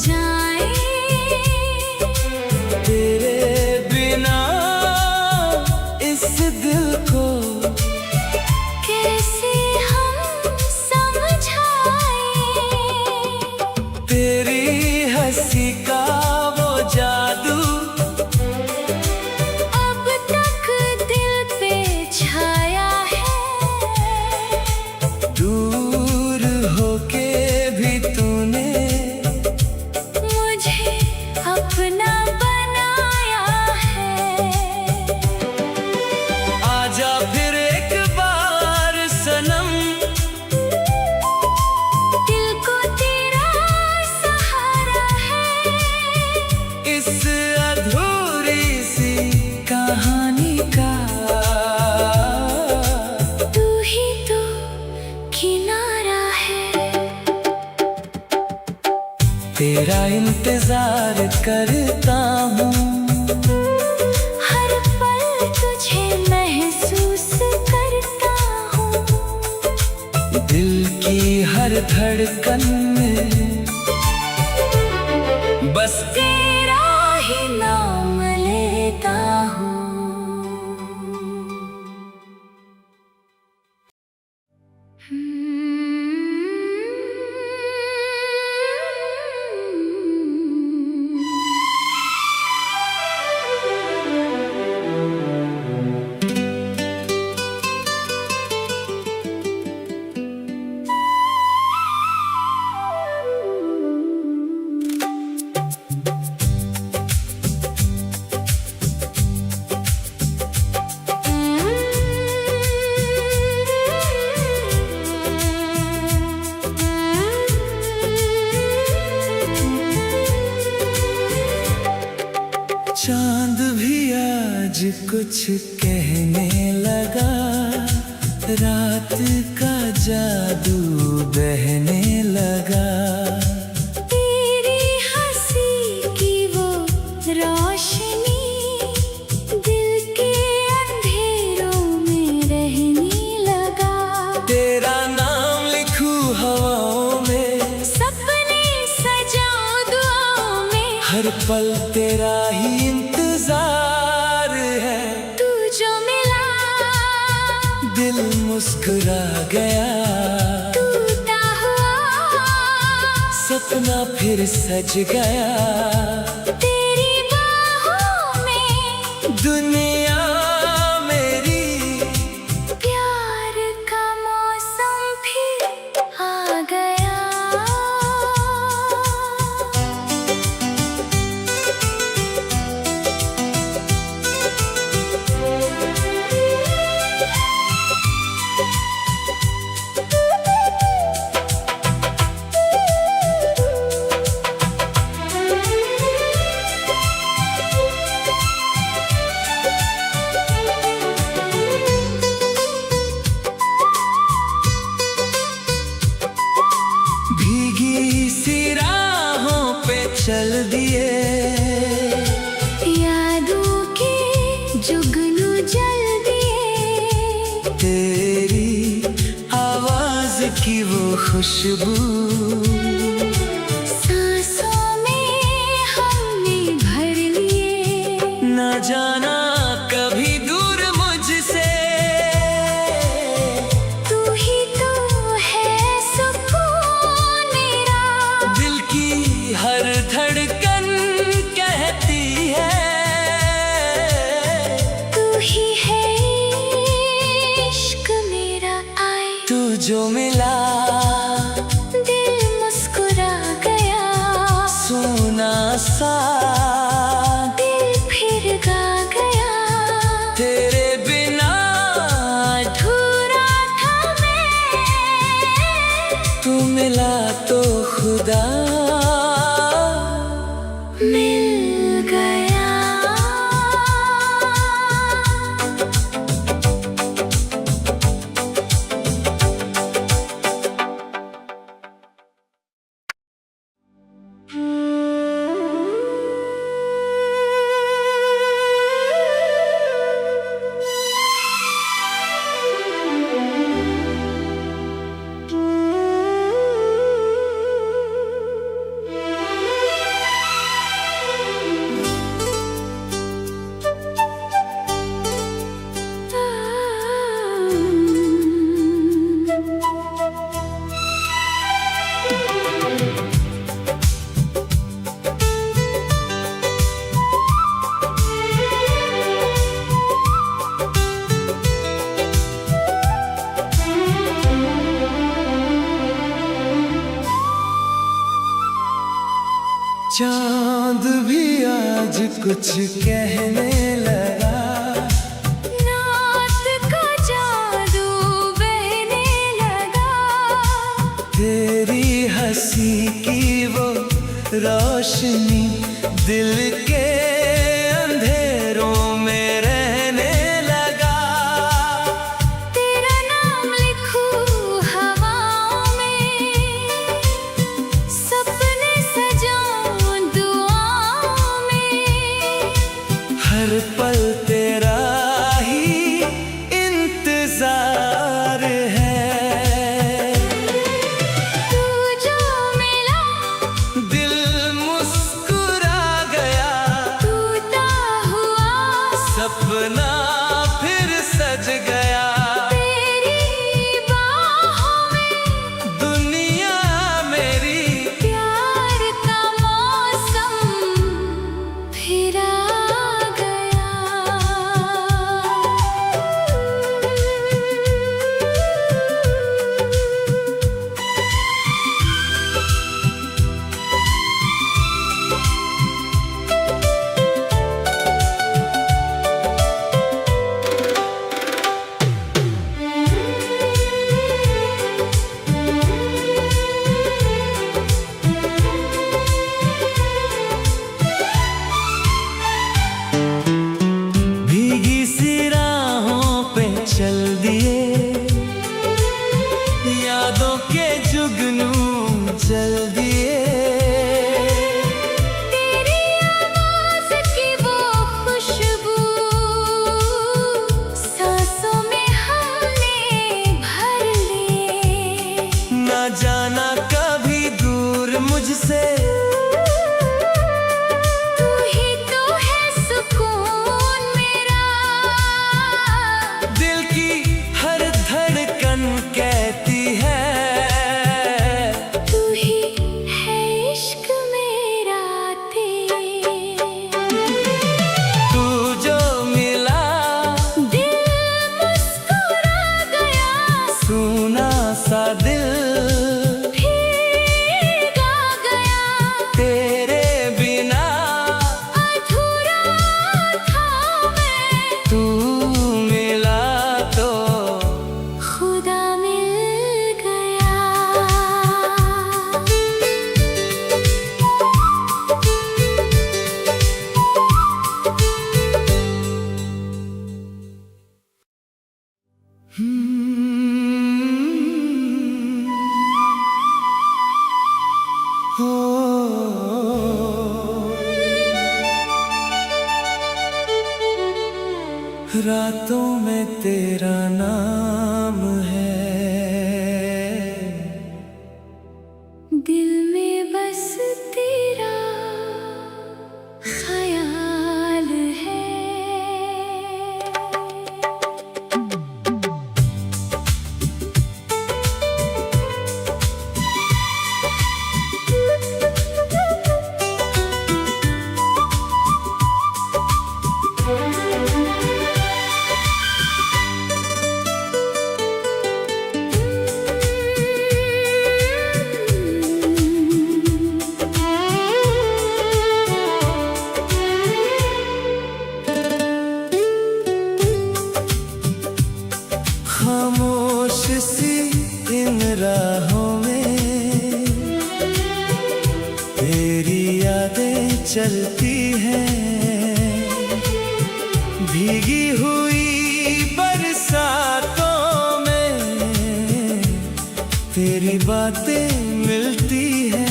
जाए। तेरे बिना इस दिल को कैसे हम समझाए। तेरी हंसी का वो जादू अब तक दिल पे छाया है। दूर होके भी तूने मुझे अपना बनाया है। आजा फिर एक बार सनम, दिल को तेरा सहारा है। इस अधूरी सी कहानी का तू ही तो किनारा है। तेरा इंतजार करता हूँ, हर पल तुझे महसूस करता हूँ। दिल की हर धड़कन में बस तेरा ही नाम लेता हूँ। चांद भी आज कुछ कहने लगा, रात का जादू बहने लगा। तेरी हंसी की वो रोशनी दिल के अंधेरों में रहने लगा। तेरा नाम लिखूं हवाओं में, सपने सजाऊं दुआओं में। हर पल तेरा ही इंतजार है। तू जो मिला दिल मुस्कुरा गया, टूटा हुआ सपना फिर सज गया। तेरी बाहों में दुनिया मेरी प्यार का मौसम फिर आ गया। चल दिए, यादों के जुगनू जल दिए। तेरी आवाज की वो खुशबू सांसों में हमने भर लिए। न जाना कभी दूर मुझसे, तू ही तो है सुकून मेरा। दिल की हर धड़कन कहती है, तू ही है इश्क मेरा। आए तू जो मिला दिल मुस्कुरा गया। सोना सा दिल फिर गा गया। तेरे बिना अधूरा था मैं, तू मिला तो खुदा मिल गया। चांद भी आज कुछ कहने लगा, रात का जादू बहने लगा। तेरी हंसी की वो रोशनी दिल के अंधेरों में रहने लगा। तेरा नाम लिखूं हवाओं में, सपने सजाऊं दुआओं में। हर पल तेरा ही इंतजार है, तू जो मिला दिल मुस्कुरा गया। टूटा हुआ सपना फिर सज गया, तेरी बाहों में। दुनिया मेरी प्यार का मौसम फिर आ गया। तेरा नाम है। दिल में बस तेरा ख्याल है। खामोश सी इन राहों में तेरी यादें चलती हैं, भीगी हुई बरसातों में तेरी बातें मिलती हैं।